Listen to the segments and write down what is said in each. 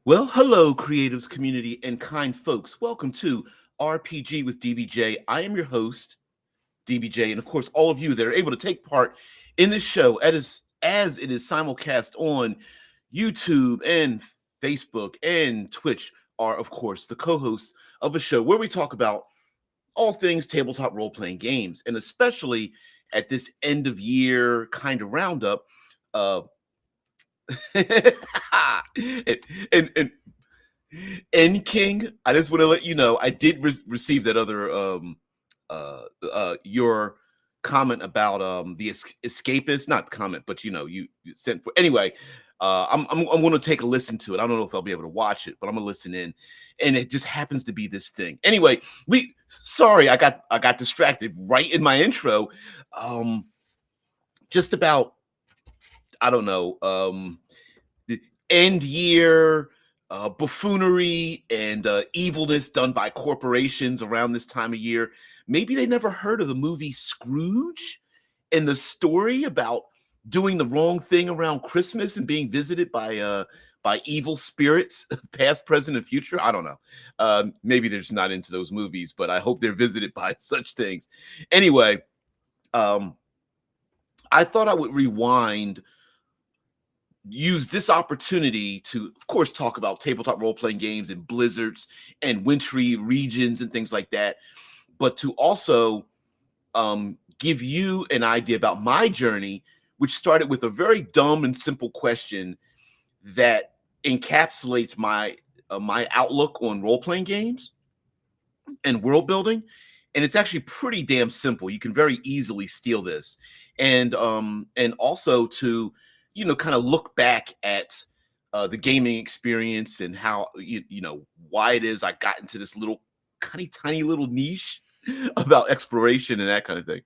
Well, hello, creatives, community, and kind folks. Welcome to RPG with DBJ. I am your host, DBJ, and of course, all of you that are able to take part in this show as it is simulcast on YouTube and Facebook and Twitch are, of course, the co-hosts of a show where we talk about all things tabletop role-playing games, and especially at this end of year kind of roundup. Uh, and, and N King, I just want to let you know I did receive that other your comment about the escapist, not comment, but you sent for anyway. I'm going to take a listen to it. I don't know if I'll be able to watch it, but I'm going to listen in, and it just happens to be this thing. Anyway, we sorry I got distracted right in my intro. Just about I don't know the end year buffoonery and evilness done by corporations around this time of year. Maybe they never heard of the movie Scrooge and the story about doing the wrong thing around Christmas and being visited by evil spirits, past, present, and future. I don't know. Maybe they're just not into those movies, but I hope they're visited by such things. Anyway, I thought I would use this opportunity to, of course, talk about tabletop role-playing games and blizzards and wintry regions and things like that, but to also give you an idea about my journey, which started with a very dumb and simple question that encapsulates my outlook on role-playing games and world building. And it's actually pretty damn simple. You can very easily steal this. And also to kind of look back at the gaming experience and how why it is I got into this little tiny little niche about exploration and that kind of thing.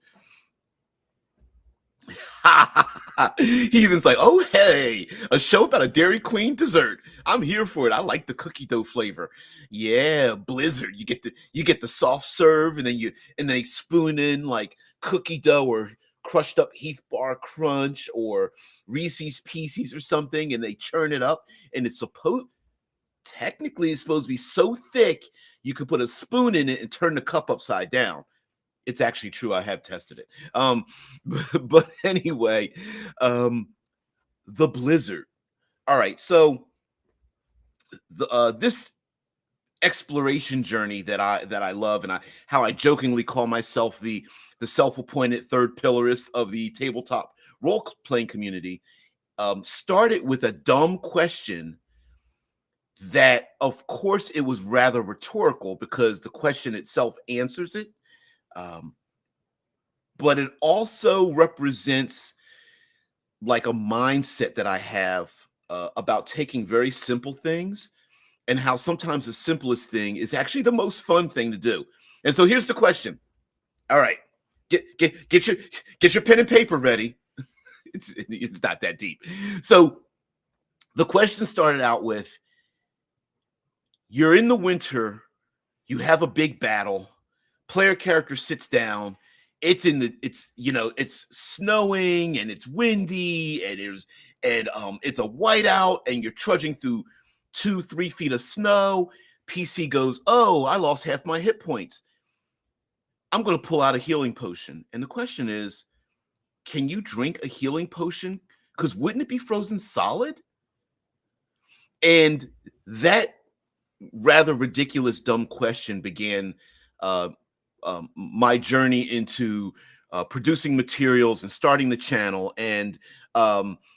Heathen's like, oh hey, a show about a Dairy Queen dessert. I'm here for it. I like the cookie dough flavor. Yeah, Blizzard. You get the soft serve, and then they spoon in like cookie dough or crushed up Heath Bar Crunch or Reese's Pieces or something, and they churn it up, and it's supposed to be so thick you could put a spoon in it and turn the cup upside down. It's actually true. I have tested it. But anyway, the Blizzard. All right, so this exploration journey that I love, and how I jokingly call myself the self-appointed third pillarist of the tabletop role-playing community, started with a dumb question that, of course, it was rather rhetorical because the question itself answers it. But it also represents like a mindset that I have about taking very simple things and how sometimes the simplest thing is actually the most fun thing to do. And so here's the question. All right, get your pen and paper ready. It's not that deep. So the question started out with, you're in the winter, you have a big battle, player character sits down, it's snowing and it's windy and it's a whiteout and you're trudging through 2-3 feet of snow. PC goes, oh, I lost half my hit points. I'm going to pull out a healing potion. And the question is, can you drink a healing potion? Because wouldn't it be frozen solid? And that rather ridiculous, dumb question began my journey into producing materials and starting the channel and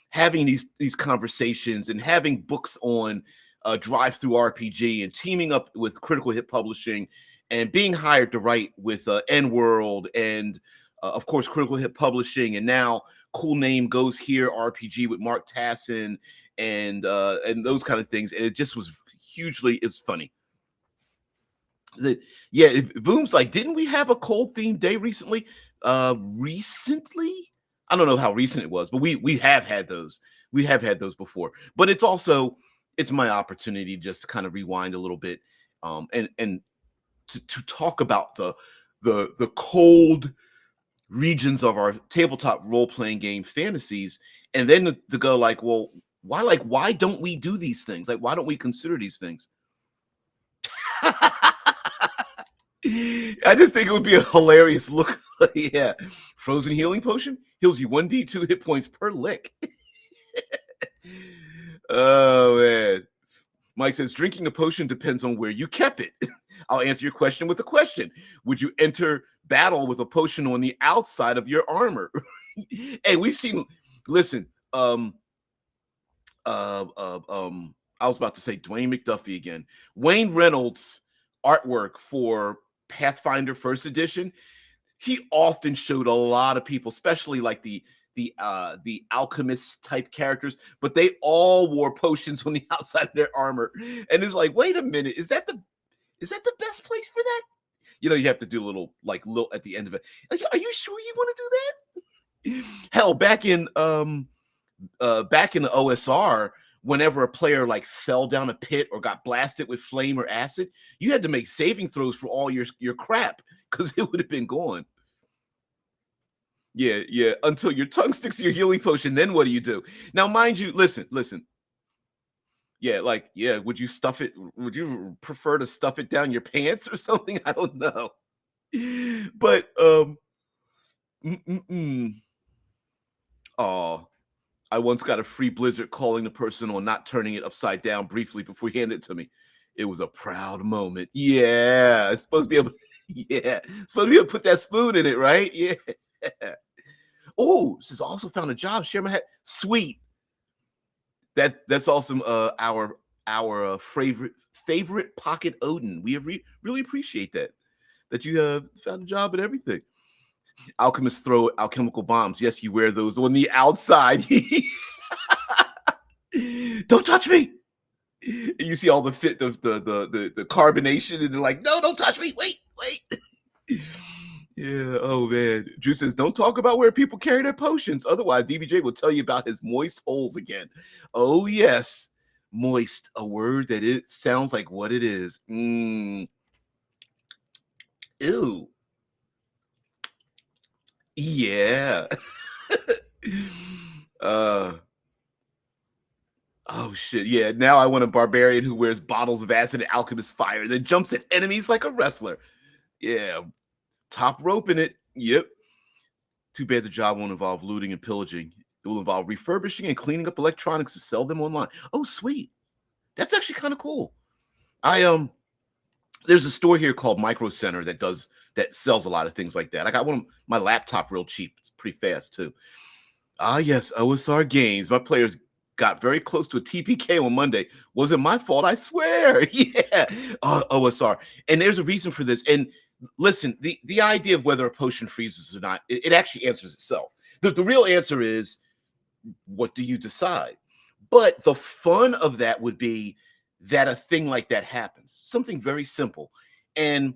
having these conversations and having books on drive-through RPG and teaming up with Critical Hit Publishing and being hired to write with N-World and of course Critical Hit Publishing, and now Cool Name Goes Here RPG with Mark Tassin and those kind of things. And it just was it's funny. Yeah, Boom's like, didn't we have a cold themed day recently? Recently? I don't know how recent it was, but we have had those. We have had those before. But it's my opportunity just to kind of rewind a little bit, and to talk about the cold regions of our tabletop role-playing game fantasies, and then to go like, well, why don't we do these things? Like, why don't we consider these things? I just think it would be a hilarious look. Yeah. Frozen healing potion heals you 1d2 hit points per lick. Oh man. Mike says drinking the potion depends on where you kept it. I'll answer your question with a question. Would you enter battle with a potion on the outside of your armor? Hey, we've seen, listen, I was about to say Dwayne McDuffie again. Wayne Reynolds artwork for Pathfinder First Edition. He often showed a lot of people, especially like the alchemist type characters, but they all wore potions on the outside of their armor. And it's like, wait a minute, is that the best place for that? You know, you have to do a little at the end of it. Are you sure you want to do that? Hell, back in the OSR, whenever a player like fell down a pit or got blasted with flame or acid, you had to make saving throws for all your crap because it would have been gone. Yeah, yeah. Until your tongue sticks to your healing potion, then what do you do? Now, mind you, listen. Yeah, like, yeah, would you stuff it? Would you prefer to stuff it down your pants or something? I don't know. But oh, I once got a free blizzard calling the person on not turning it upside down briefly before he handed it to me. It was a proud moment. Yeah, it's supposed to be able. Yeah, it's supposed to be able to put that spoon in it, right? Yeah. Oh, says also found a job. Share my hat. Sweet. That's awesome. Our favorite pocket Odin. We really appreciate that you found a job and everything. Alchemists throw alchemical bombs. Yes, you wear those on the outside. Don't touch me. You see all the the carbonation, and they're like, no, don't touch me. Wait. Yeah. Oh man. Drew says, don't talk about where people carry their potions. Otherwise, DBJ will tell you about his moist holes again. Oh yes, moist. A word that it sounds like what it is. Ew. Yeah. uh. Oh shit. Yeah. Now I want a barbarian who wears bottles of acid and alchemist fire, and then jumps at enemies like a wrestler. Yeah. Top rope in it. Yep. Too bad the job won't involve looting and pillaging. It will involve refurbishing and cleaning up electronics to sell them online. Oh, sweet. That's actually kind of cool. There's a store here called Micro Center that sells a lot of things like that. I got one of my laptop real cheap. It's pretty fast too. Ah, yes, OSR games. My players got very close to a TPK on Monday. Wasn't my fault, I swear. Yeah. OSR. And there's a reason for this. And listen, the idea of whether a potion freezes or not, it actually answers itself. The real answer is, what do you decide? But the fun of that would be that a thing like that happens, something very simple. And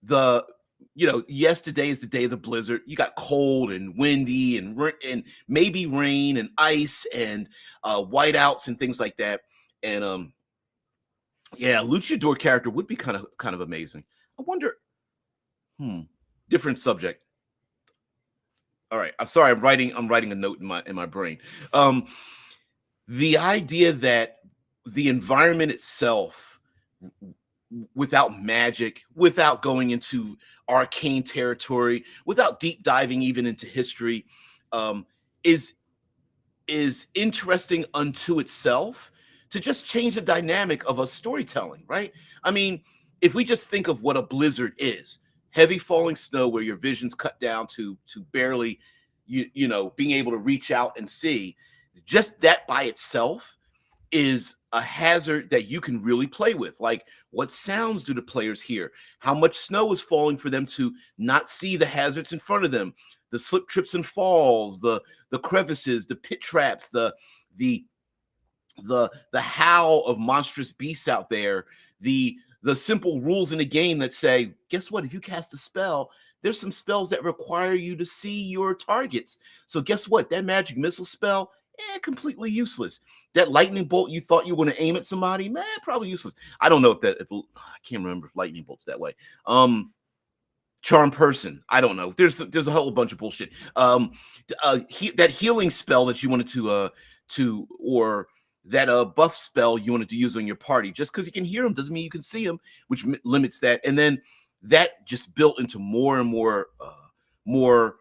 the yes, today is the day of the blizzard. You got cold and windy and maybe rain and ice and whiteouts and things like that. And yeah, luchador character would be kind of amazing. I wonder. Different subject. All right. I'm sorry. I'm writing a note in my brain. The idea that the environment itself, without magic, without going into arcane territory, without deep diving even into history, is interesting unto itself, to just change the dynamic of a storytelling, right? I mean, if we just think of what a blizzard is, heavy falling snow where your vision's cut down to barely being able to reach out and see, just that by itself is a hazard that you can really play with. Like, what sounds do the players hear? How much snow is falling for them to not see the hazards in front of them? The slip, trips, and falls, the crevices, the pit traps, the howl of monstrous beasts out there, the simple rules in the game that say, guess what? If you cast a spell, there's some spells that require you to see your targets. So guess what? That magic missile spell, completely useless. That lightning bolt you thought you were going to aim at somebody, man, probably useless. I don't know if I can't remember if lightning bolt's that way. Charm person, I don't know. There's a whole bunch of bullshit. That healing spell that you wanted to, or that buff spell you wanted to use on your party. Just because you can hear them doesn't mean you can see them, which limits that. And then that just built into more and more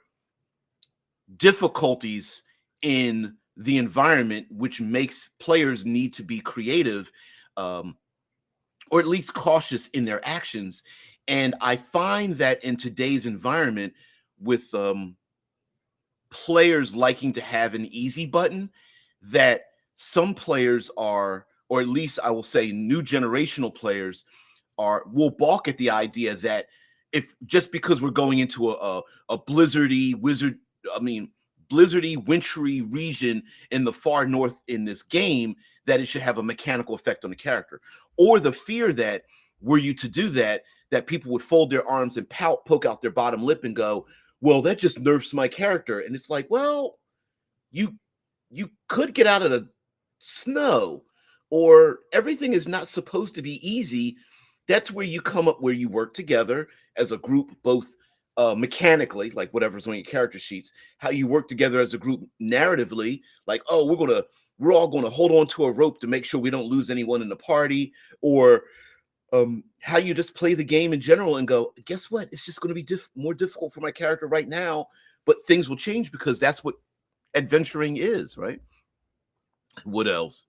difficulties in the environment, which makes players need to be creative, um, or at least cautious in their actions. And I find that in today's environment, with players liking to have an easy button, that some players are, or at least I will say new generational players will balk at the idea that if just because we're going into a blizzardy wizard, I mean blizzardy wintry region in the far north in this game, that it should have a mechanical effect on the character, or the fear that were you to do that, that people would fold their arms and pout, poke out their bottom lip and go, well, that just nerfs my character. And it's like, well, you you could get out of the snow, or everything is not supposed to be easy. That's where you come up, where you work together as a group, both mechanically, like whatever's on your character sheets, how you work together as a group narratively, like, oh, we're all gonna hold on to a rope to make sure we don't lose anyone in the party, or how you just play the game in general and go, guess what? It's just going to be more difficult for my character right now, but things will change because that's what adventuring is, right? What else?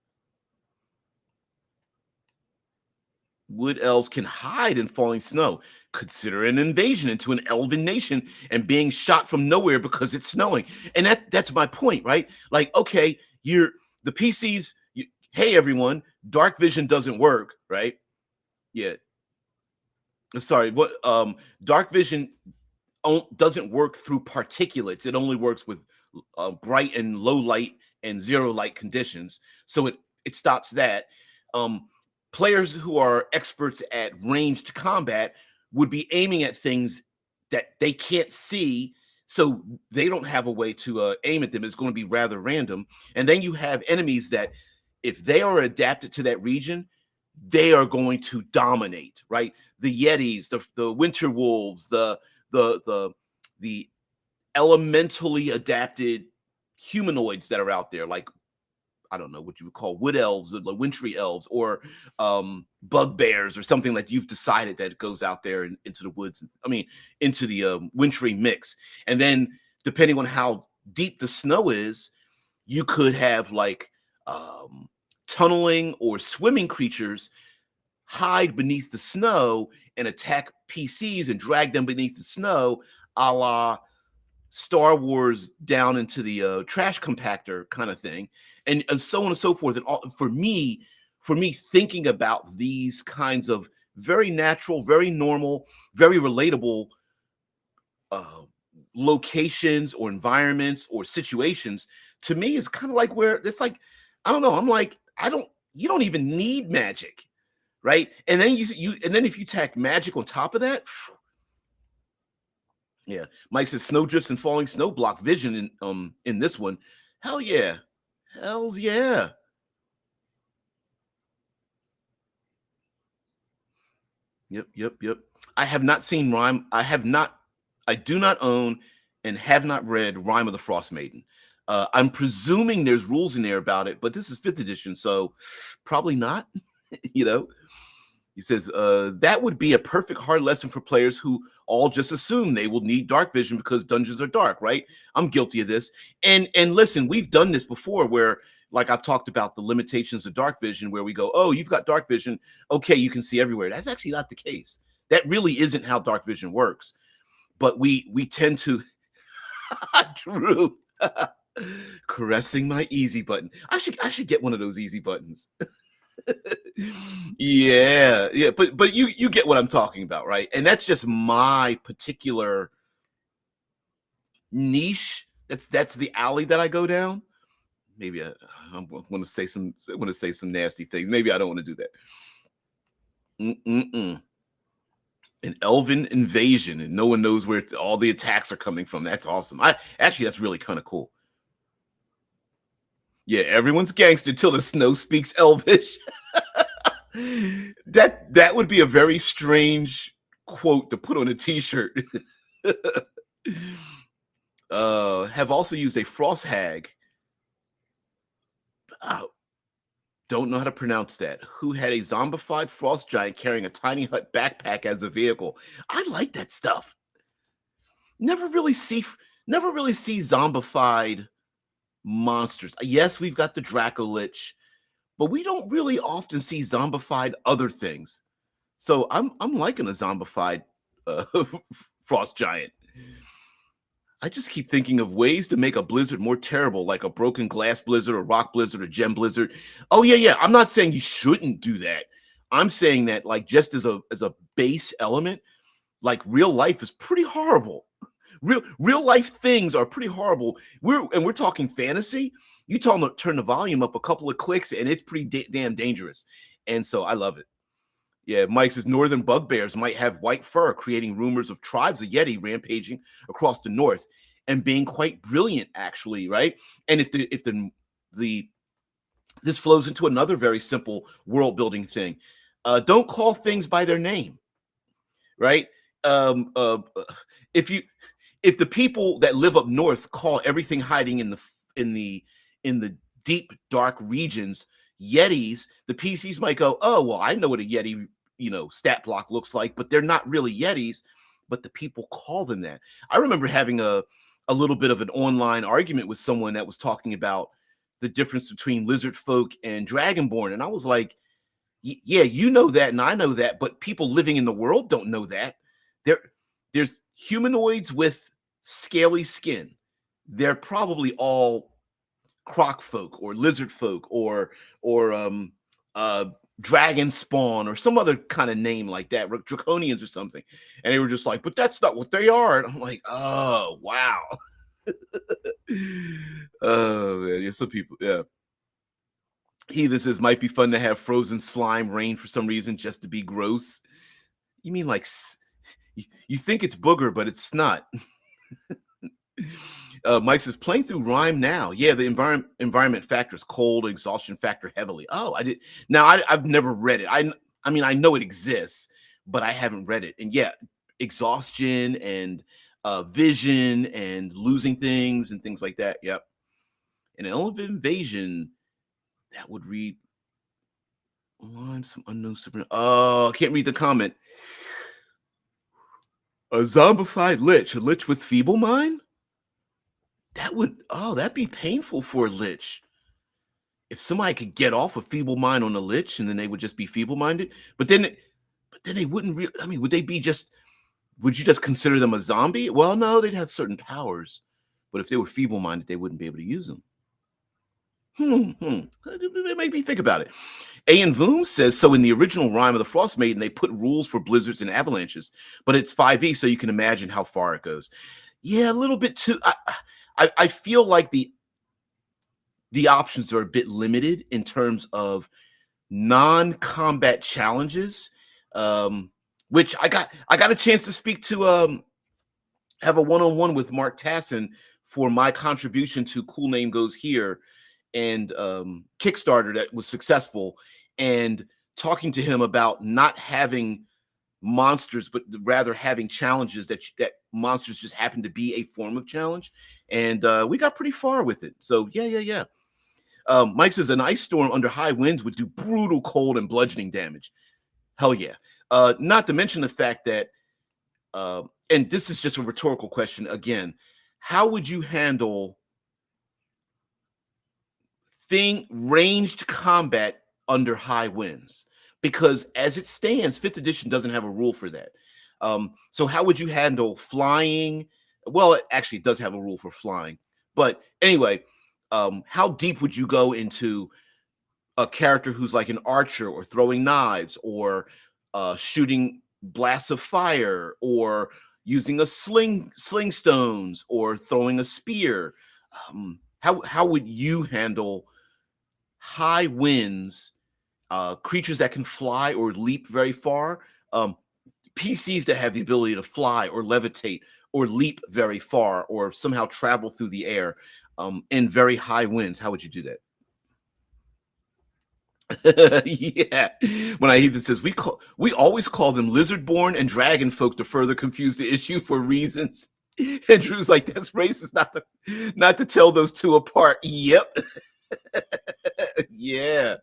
Wood elves can hide in falling snow. Consider an invasion into an elven nation and being shot from nowhere because it's snowing. And that's my point, right? Like, okay, you're the PCs. Hey, everyone, dark vision doesn't work, right? Yeah. Sorry. What? Dark vision doesn't work through particulates. It only works with bright and low light and zero light conditions. So it stops that. Um, Players who are experts at ranged combat would be aiming at things that they can't see, so they don't have a way to aim at them. It's going to be rather random. And then you have enemies that, if they are adapted to that region, they are going to dominate, right? The Yetis, the winter wolves, the elementally adapted humanoids that are out there, like, I don't know what you would call wood elves, the wintry elves, or bugbears, or something that you've decided that goes out there into the woods. I mean, into the wintry mix. And then, depending on how deep the snow is, you could have like tunneling or swimming creatures hide beneath the snow and attack PCs and drag them beneath the snow, a la Star Wars down into the trash compactor kind of thing, and so on and so forth. And for me, thinking about these kinds of very natural, very normal, very relatable uh, locations or environments or situations, to me is kind of like where it's like, I don't know. I'm like, you don't even need magic, right? And then and then if you tack magic on top of that, yeah. Mike says snow drifts and falling snow block vision in this one. Hell yeah. Hells yeah. Yep. I have not seen Rhyme. I do not own and have not read Rhyme of the Frost Maiden. I'm presuming there's rules in there about it, but this is 5th edition, so probably not. you know. He says, that would be a perfect hard lesson for players who all just assume they will need dark vision because dungeons are dark, right? I'm guilty of this. And listen, we've done this before where, like, I've talked about the limitations of dark vision, where we go, oh, you've got dark vision. Okay, you can see everywhere. That's actually not the case. That really isn't how dark vision works. But we tend to Drew caressing my easy button. I should get one of those easy buttons. Yeah, but you get what I'm talking about, right? And that's just my particular niche. That's the alley that I go down. Maybe I'm going to say some nasty things. Maybe I don't want to do that. Mm-mm-mm. An elven invasion, and no one knows where all the attacks are coming from. That's awesome. That's really kind of cool. Yeah, everyone's gangster till the snow speaks Elvish. That would be a very strange quote to put on a t-shirt. Have also used a frost hag. Oh, don't know how to pronounce that. Who had a zombified frost giant carrying a tiny hut backpack as a vehicle. I like that stuff. Never really see never really see zombified monsters. Yes, we've got the Draco Lich, but we don't really often see zombified other things. So I'm liking a zombified uh, frost giant. I just keep thinking of ways to make a blizzard more terrible, like a broken glass blizzard, or rock blizzard, or gem blizzard. Oh yeah, yeah. I'm not saying you shouldn't do that. I'm saying that like just as a base element, like real life is pretty horrible. Real life things are pretty horrible. We're talking fantasy. You turn the volume up a couple of clicks, and it's pretty damn dangerous. And so I love it. Yeah, Mike says northern bugbears might have white fur, creating rumors of tribes of Yeti rampaging across the north and being quite brilliant, actually, right? And if the this flows into another very simple world building thing. Don't call things by their name, right? Um, uh, uh, if you if the people that live up north call everything hiding in the in the deep dark regions yetis, the PCs might go, oh well, I know what a yeti stat block looks like, but they're not really yetis, but the people call them that. I remember having a little bit of an online argument with someone that was talking about the difference between lizard folk and dragonborn, and I was like, yeah, you know that, and I know that, but people living in the world don't know that. There, there's humanoids with scaly skin. They're probably all croc folk or lizard folk or dragon spawn or some other kind of name like that, draconians or something. And they were just like, but that's not what they are. And I'm like, oh wow. Oh man, yeah, some people, yeah. Heathen says might be fun to have frozen slime rain for some reason just to be gross. You mean like you think it's booger, but it's not. Mike says playing through Rhyme now. Yeah, the environment factors cold, exhaustion factor heavily. Oh, I did. Now I've never read it. I mean I know it exists, but I haven't read it. And yeah, exhaustion and vision and losing things and things like that. Yep. And an element of invasion that would read Lime, some unknown super. Oh, I can't read the comment. A zombified lich, a lich with feeble mind? That'd be painful for a lich. If somebody could get off a feeble mind on a lich and then they would just be feeble minded, but then they wouldn't really, I mean, would you just consider them a zombie? Well, no, they'd have certain powers, but if they were feeble minded, they wouldn't be able to use them. It made me think about it. Ian Voom says, so in the original Rime of the Frost Maiden, they put rules for blizzards and avalanches, but it's 5e, so you can imagine how far it goes. Yeah, a little bit too. I feel like the options are a bit limited in terms of non-combat challenges, which I got a chance to speak to have a one-on-one with Mark Tassin for my contribution to Cool Name Goes Here and Kickstarter that was successful, and talking to him about not having monsters, but rather having challenges that monsters just happen to be a form of challenge. And we got pretty far with it. So yeah. Mike says an ice storm under high winds would do brutal cold and bludgeoning damage. Hell yeah. Not to mention the fact that, and this is just a rhetorical question again, how would you handle ranged combat under high winds? Because as it stands, 5th edition doesn't have a rule for that. So how would you handle flying? Well, it actually does have a rule for flying. But anyway, how deep would you go into a character who's like an archer or throwing knives or shooting blasts of fire or using a sling stones or throwing a spear? How would you handle high winds, creatures that can fly or leap very far, PCs that have the ability to fly or levitate or leap very far or somehow travel through the air in very high winds? How would you do that? Yeah. When I hear this says we always call them lizard-born and dragon folk to further confuse the issue for reasons. And Drew's like, that's racist not to tell those two apart. Yep. Yeah.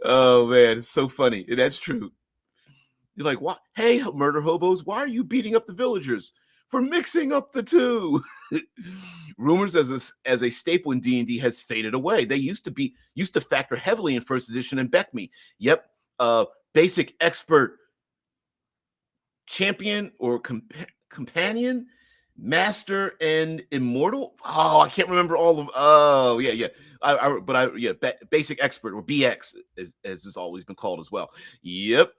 Oh man, it's so funny. And that's true. You're like, "What? Hey, murder hobos, why are you beating up the villagers? For mixing up the two." Rumors as a staple in D&D has faded away. They used to factor heavily in first edition and Beck Me. Yep. Basic expert champion or companion, master, and immortal. Oh, I can't remember all of. Oh, yeah, yeah. Yeah, basic expert or BX as it's always been called as well. Yep.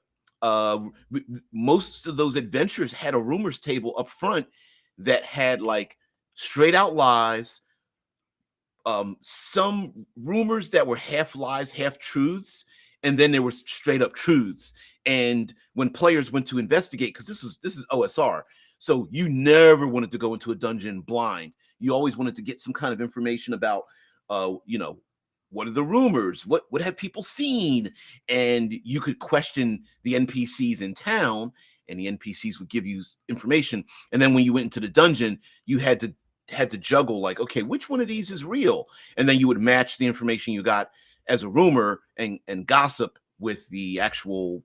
Most of those adventures had a rumors table up front that had like straight out lies, some rumors that were half lies, half truths, and then there were straight up truths. And when players went to investigate, because this is OSR, so you never wanted to go into a dungeon blind. You always wanted to get some kind of information about, you know, what are the rumors? What have people seen? And you could question the NPCs in town, and the NPCs would give you information. And then when you went into the dungeon, you had to juggle like, okay, which one of these is real? And then you would match the information you got as a rumor and gossip with the actual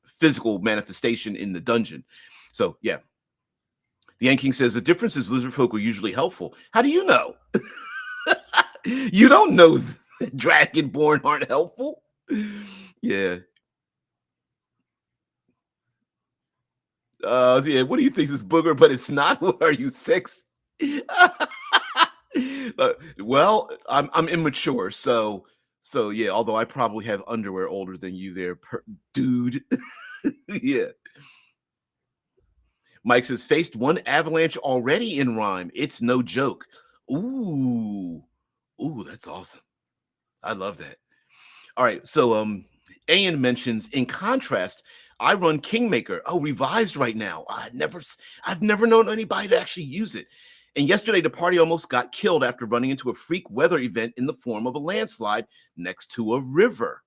physical manifestation in the dungeon. So yeah, the Ant King says the difference is lizard folk are usually helpful. How do you know? You don't know that dragonborn aren't helpful. Yeah. Yeah. What do you think, this booger? But it's not. What are you, 6? Well, I'm immature, so yeah. Although I probably have underwear older than you, there, dude. Yeah. Mike says faced one avalanche already in rhyme. It's no joke. Ooh, ooh, that's awesome. I love that. All right, so Ian mentions in contrast, I run Kingmaker. Oh, revised right now. I've never known anybody to actually use it. And yesterday, the party almost got killed after running into a freak weather event in the form of a landslide next to a river.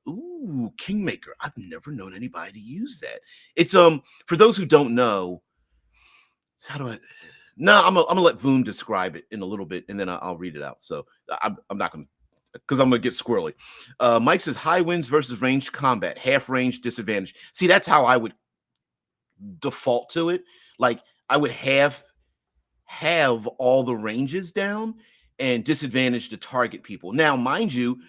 Ooh, Kingmaker. I've never known anybody to use that. It's for those who don't know, how do I? No, I'm gonna let Voom describe it in a little bit, and then I'll read it out. So I'm not gonna, because I'm gonna get squirrely. Mike says high winds versus ranged combat, half range disadvantage. See, that's how I would default to it. Like I would have all the ranges down and disadvantage to target people. Now, mind you,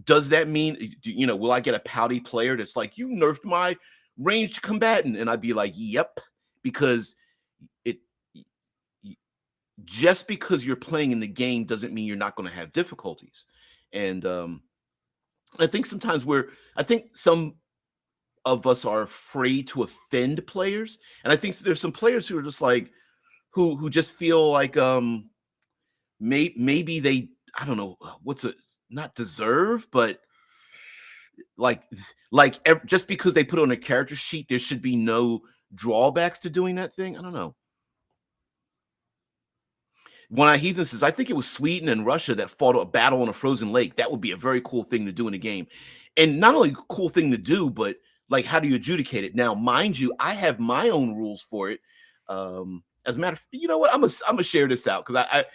does that mean, will I get a pouty player that's like, you nerfed my ranged combatant? And I'd be like, yep, because it just because you're playing in the game doesn't mean you're not going to have difficulties. And I think sometimes I think some of us are afraid to offend players. And I think there's some players who are just like, who just feel like, maybe they, I don't know, what's it, not deserve, but like just because they put on a character sheet, there should be no drawbacks to doing that thing. I don't know. When I Heathen says, I think it was Sweden and Russia that fought a battle on a frozen lake. That would be a very cool thing to do in a game. And not only a cool thing to do, but like, how do you adjudicate it? Now, mind you, I have my own rules for it. As a matter of, you know what, I'm gonna share this out because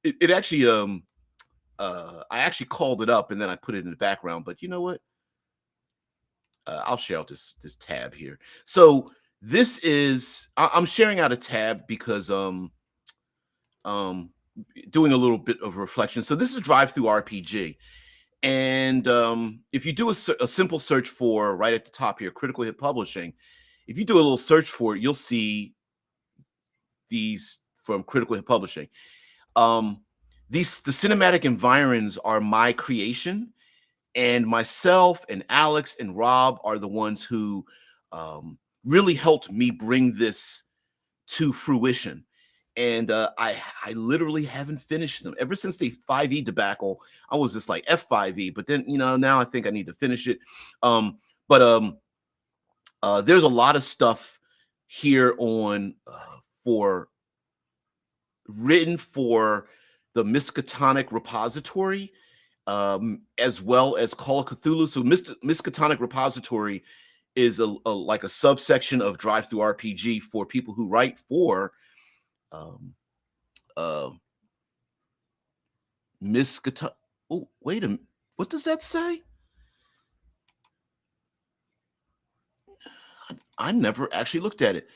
it actually I actually called it up and then I put it in the background. But you know what? I'll share out this tab here. So this is I'm sharing out a tab because um doing a little bit of reflection. So this is Drive Through RPG, and if you do a simple search for, right at the top here, Critical Hit Publishing, if you do a little search for it, you'll see these from Critical Hit Publishing. Um, the cinematic environs are my creation, and myself and Alex and Rob are the ones who really helped me bring this to fruition. And I literally haven't finished them ever since the 5e debacle. I was just like F5e, but then now I think I need to finish it. But there's a lot of stuff here on for written for the Miskatonic repository, as well as Call of Cthulhu. So Miskatonic repository is like a subsection of Drive Through RPG for people who write for um, uh, Miskatonic. Oh, wait a minute. What does that say? I never actually looked at it.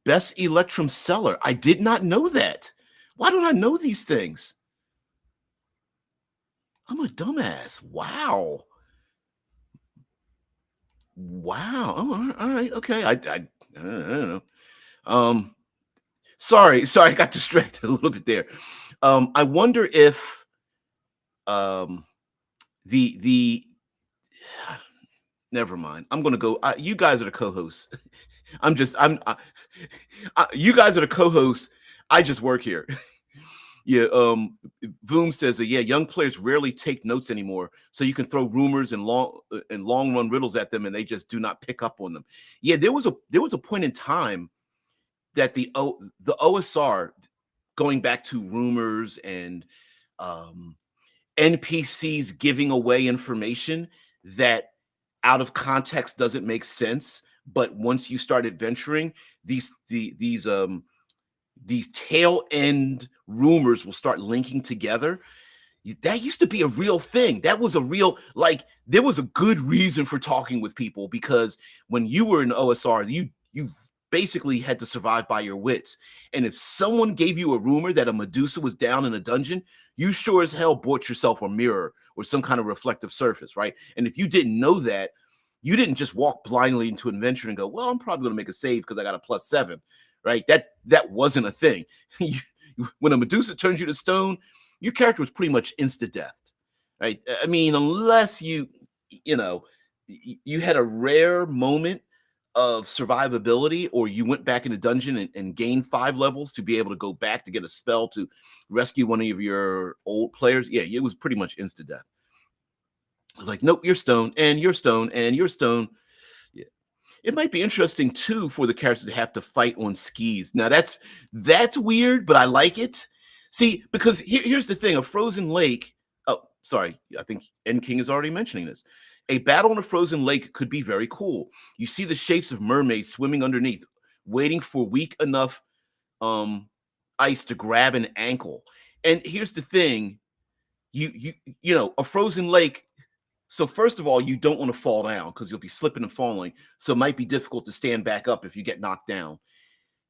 Best Electrum seller. I did not know that. Why don't I know these things? I'm a dumbass. Wow. Wow. Oh, all right. Okay. I don't know. Um, sorry, I got distracted a little bit there. I wonder if um the never mind. I'm gonna go. You guys are the co-hosts. I'm just you guys are the co-hosts. I just work here. Yeah. Voom says that yeah, young players rarely take notes anymore, so you can throw rumors and long run riddles at them, and they just do not pick up on them. Yeah, there was a point in time that the OSR, going back to rumors and um, NPCs giving away information that out of context doesn't make sense. But once you start adventuring, these tail end rumors will start linking together. That used to be a real thing. That was a real, like, there was a good reason for talking with people, because when you were in OSR, you basically had to survive by your wits. And if someone gave you a rumor that a Medusa was down in a dungeon, you sure as hell bought yourself a mirror or some kind of reflective surface, right? And if you didn't know that, you didn't just walk blindly into an adventure and go, well, I'm probably going to make a save because I got a +7, right? That wasn't a thing. When a Medusa turns you to stone, your character was pretty much insta death, right? I mean, unless you know, you had a rare moment of survivability, or you went back in the dungeon and gained 5 levels to be able to go back to get a spell to rescue one of your old players. Yeah, it was pretty much insta death. It was like, nope, you're stone, and you're stone, and you're stone. Yeah. It might be interesting too for the characters to have to fight on skis. Now that's weird, but I like it. See, because here's the thing: a frozen lake. Oh, sorry, I think N King is already mentioning this. A battle on a frozen lake could be very cool. You see the shapes of mermaids swimming underneath, waiting for weak enough um, ice to grab an ankle. And here's the thing: a frozen lake. So first of all, you don't want to fall down because you'll be slipping and falling. So it might be difficult to stand back up if you get knocked down.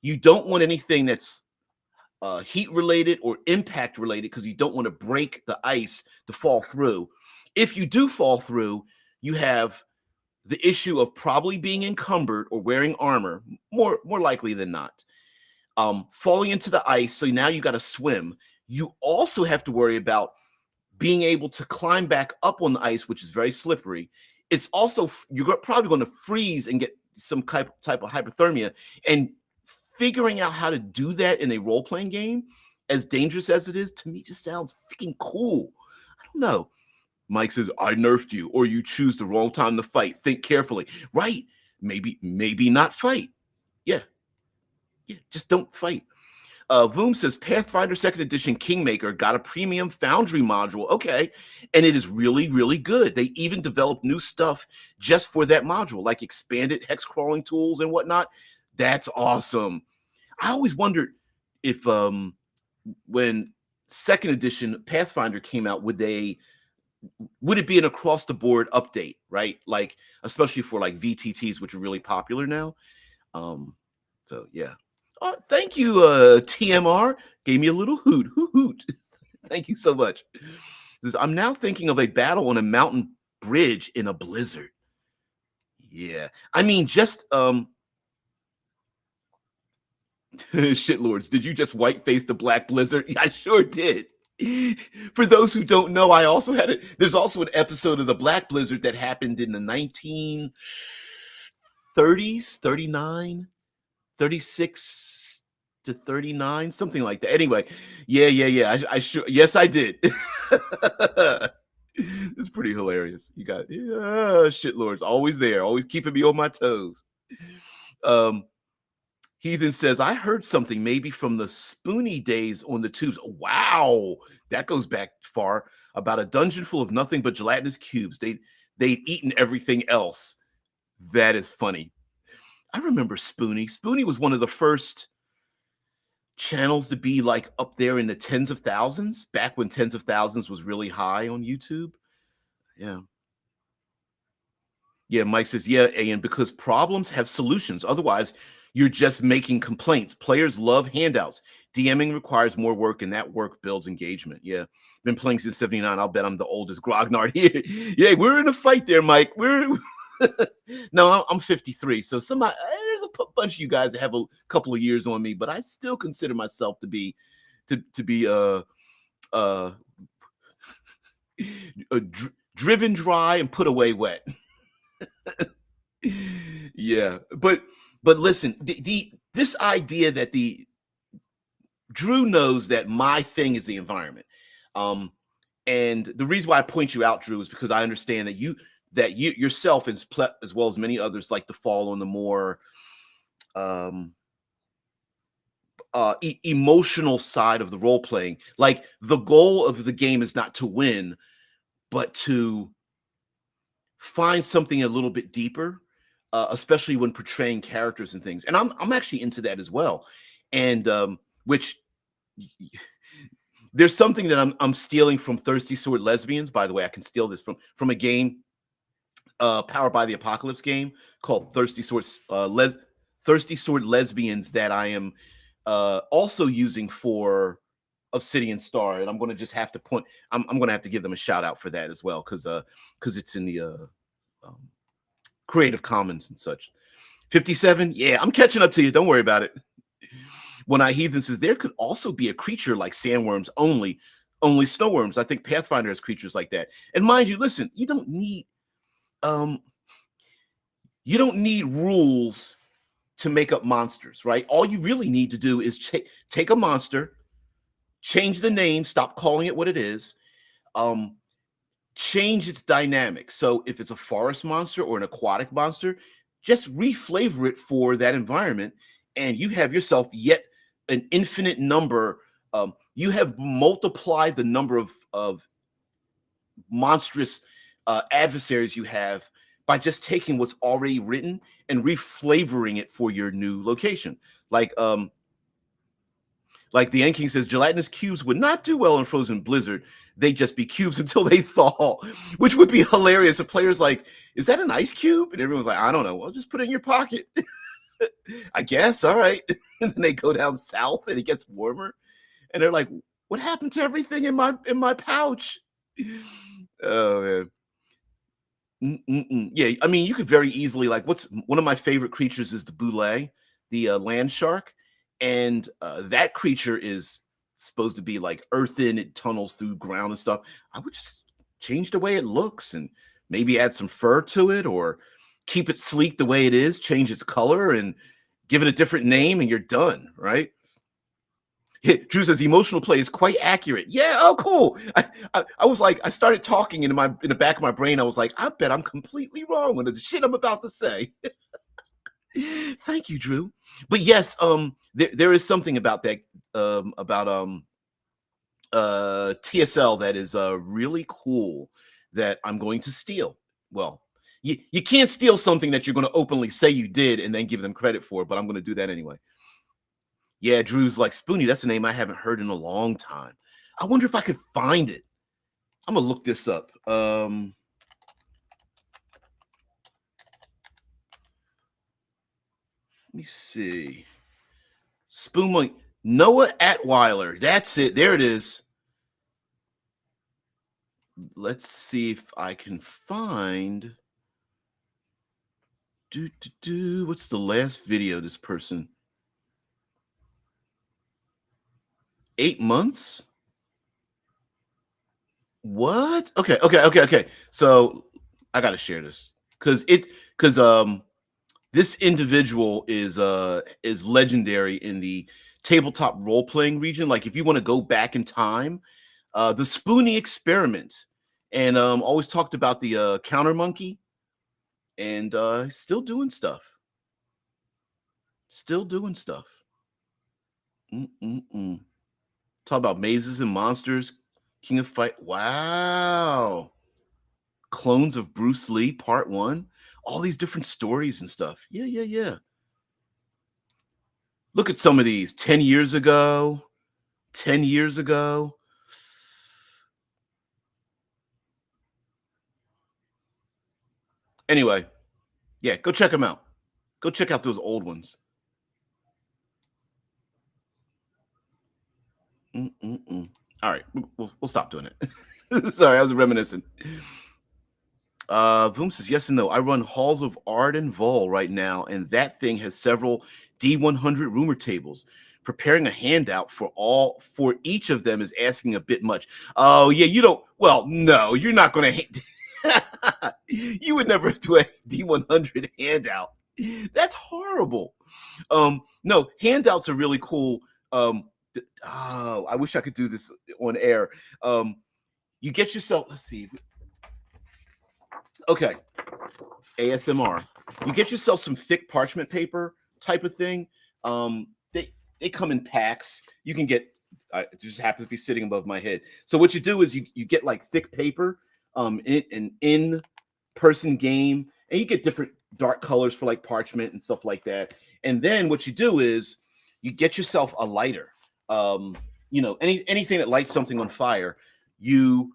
You don't want anything that's heat related or impact related, because you don't want to break the ice to fall through. If you do fall through, you have the issue of probably being encumbered or wearing armor, more likely than not. Falling into the ice, so now you got to swim. You also have to worry about being able to climb back up on the ice, which is very slippery. It's also, you're probably going to freeze and get some type of hypothermia. And figuring out how to do that in a role playing game, as dangerous as it is, to me just sounds freaking cool. I don't know. Mike says, I nerfed you, or you choose the wrong time to fight. Think carefully. Right. Maybe not fight. Yeah. Yeah. Just don't fight. Voom says Pathfinder Second Edition Kingmaker got a premium Foundry module. Okay, and it is really, really good. They even developed new stuff just for that module, like expanded hex crawling tools and whatnot. That's awesome. I always wondered if when Second Edition Pathfinder came out, would it be an across the board update, right? Like especially for like VTTs, which are really popular now. So yeah. Thank you, TMR. Gave me a little hoot, hoot, hoot. Thank you so much. Says, I'm now thinking of a battle on a mountain bridge in a blizzard. Yeah, I mean, just shitlords. Did you just whiteface the black blizzard? Yeah, I sure did. For those who don't know, I also had it. There's also an episode of the Black Blizzard that happened in the 1930s, 39, 36 to 39, something like that. Anyway, yeah. I sure, yes, I did. It's pretty hilarious. You got shitlords always there, always keeping me on my toes. Heathen says, I heard something maybe from the Spoony days on the tubes. Wow, that goes back far. About a dungeon full of nothing but gelatinous cubes. They'd eaten everything else. That is funny. I remember Spoony. Spoony was one of the first channels to be like up there in the tens of thousands, back when tens of thousands was really high on YouTube. Yeah. Yeah, Mike says, yeah, and because problems have solutions. Otherwise, you're just making complaints. Players love handouts. DMing requires more work, and that work builds engagement. Yeah. Been playing since 79. I'll bet I'm the oldest grognard here. Yeah, we're in a fight there, Mike. We're no, I'm 53. So somebody there's a bunch of you guys that have a couple of years on me, but I still consider myself to be to be uh driven dry and put away wet. Yeah, but listen, the this idea that the Drew knows that my thing is the environment. Um, and the reason why I point you out, Drew, is because I understand that you yourself as well as many others like to fall on the more um emotional side of the role playing. Like the goal of the game is not to win, but to find something a little bit deeper, especially when portraying characters and things. And I'm actually into that as well. And which there's something that I'm stealing from Thirsty Sword Lesbians. By the way, I can steal this from a game, Powered by the Apocalypse game called Thirsty Sword Lesbians that I am also using for Obsidian Star, and I'm going to just have to point. I'm going to have to give them a shout out for that as well because it's in the um, Creative Commons and such. 57, yeah, I'm catching up to you. Don't worry about it. When I Heathen says there could also be a creature like sandworms only snowworms. I think Pathfinder has creatures like that. And mind you, listen, um you don't need rules to make up monsters, right? All you really need to do is take a monster, change the name, stop calling it what it is, um, change its dynamic. So if it's a forest monster or an aquatic monster, just reflavor it for that environment, and you have yourself yet an infinite number. You have multiplied the number of monstrous adversaries you have by just taking what's already written and reflavoring it for your new location. Like the End King says, gelatinous cubes would not do well in frozen blizzard. They just be cubes until they thaw, which would be hilarious. If players like, is that an ice cube? And everyone's like, I don't know. Well, just put it in your pocket. I guess. All right. And then they go down south and it gets warmer. And they're like, what happened to everything in my pouch? Oh man. Mm-mm-mm. Yeah, I mean, you could very easily like what's one of my favorite creatures is the boule, the land shark, and that creature is supposed to be like earthen. It tunnels through ground and stuff. I would just change the way it looks and maybe add some fur to it, or keep it sleek the way it is. Change its color and give it a different name, and you're done, right? Drew says emotional play is quite accurate. Yeah. Oh, cool. I was like, I started talking in the back of my brain. I was like, I bet I'm completely wrong with the shit I'm about to say. Thank you, Drew. But yes, there is something about that about TSL that is really cool that I'm going to steal. Well, you can't steal something that you're going to openly say you did and then give them credit for, but I'm going to do that anyway. Yeah, Drew's like, Spoonie, that's a name I haven't heard in a long time. I wonder if I could find it. I'm gonna look this up. Let me see. Spoon Noah Atweiler. That's it. There it is. Let's see if I can find. What's the last video this person? 8 months? What? Okay. So I gotta share this because this individual is legendary in the tabletop role playing region. Like if you want to go back in time, the Spoonie experiment, and always talked about the counter monkey, and still doing stuff. Still doing stuff. Mm-mm-mm. Talk about mazes and monsters, King of Fight. Wow. Clones of Bruce Lee, part one. All these different stories and stuff. Yeah. Look at some of these 10 years ago, 10 years ago. Anyway, yeah, go check them out. Go check out those old ones. Mm-mm-mm. All right, we'll stop doing it. Sorry, I was reminiscing. Voom says yes and no. I run Halls of Ard and Vol right now, and that thing has several D100 rumor tables. Preparing a handout for each of them is asking a bit much. Oh yeah, you don't. Well, no, you're not going to. You would never do a D100 handout. That's horrible. No, handouts are really cool. Oh, I wish I could do this on air. You get yourself. Let's see. Okay, ASMR. You get yourself some thick parchment paper type of thing. They come in packs. You can get. It just happens to be sitting above my head. So what you do is you get like thick paper, in an in person game, and you get different dark colors for like parchment and stuff like that. And then what you do is you get yourself a lighter. Anything that lights something on fire. You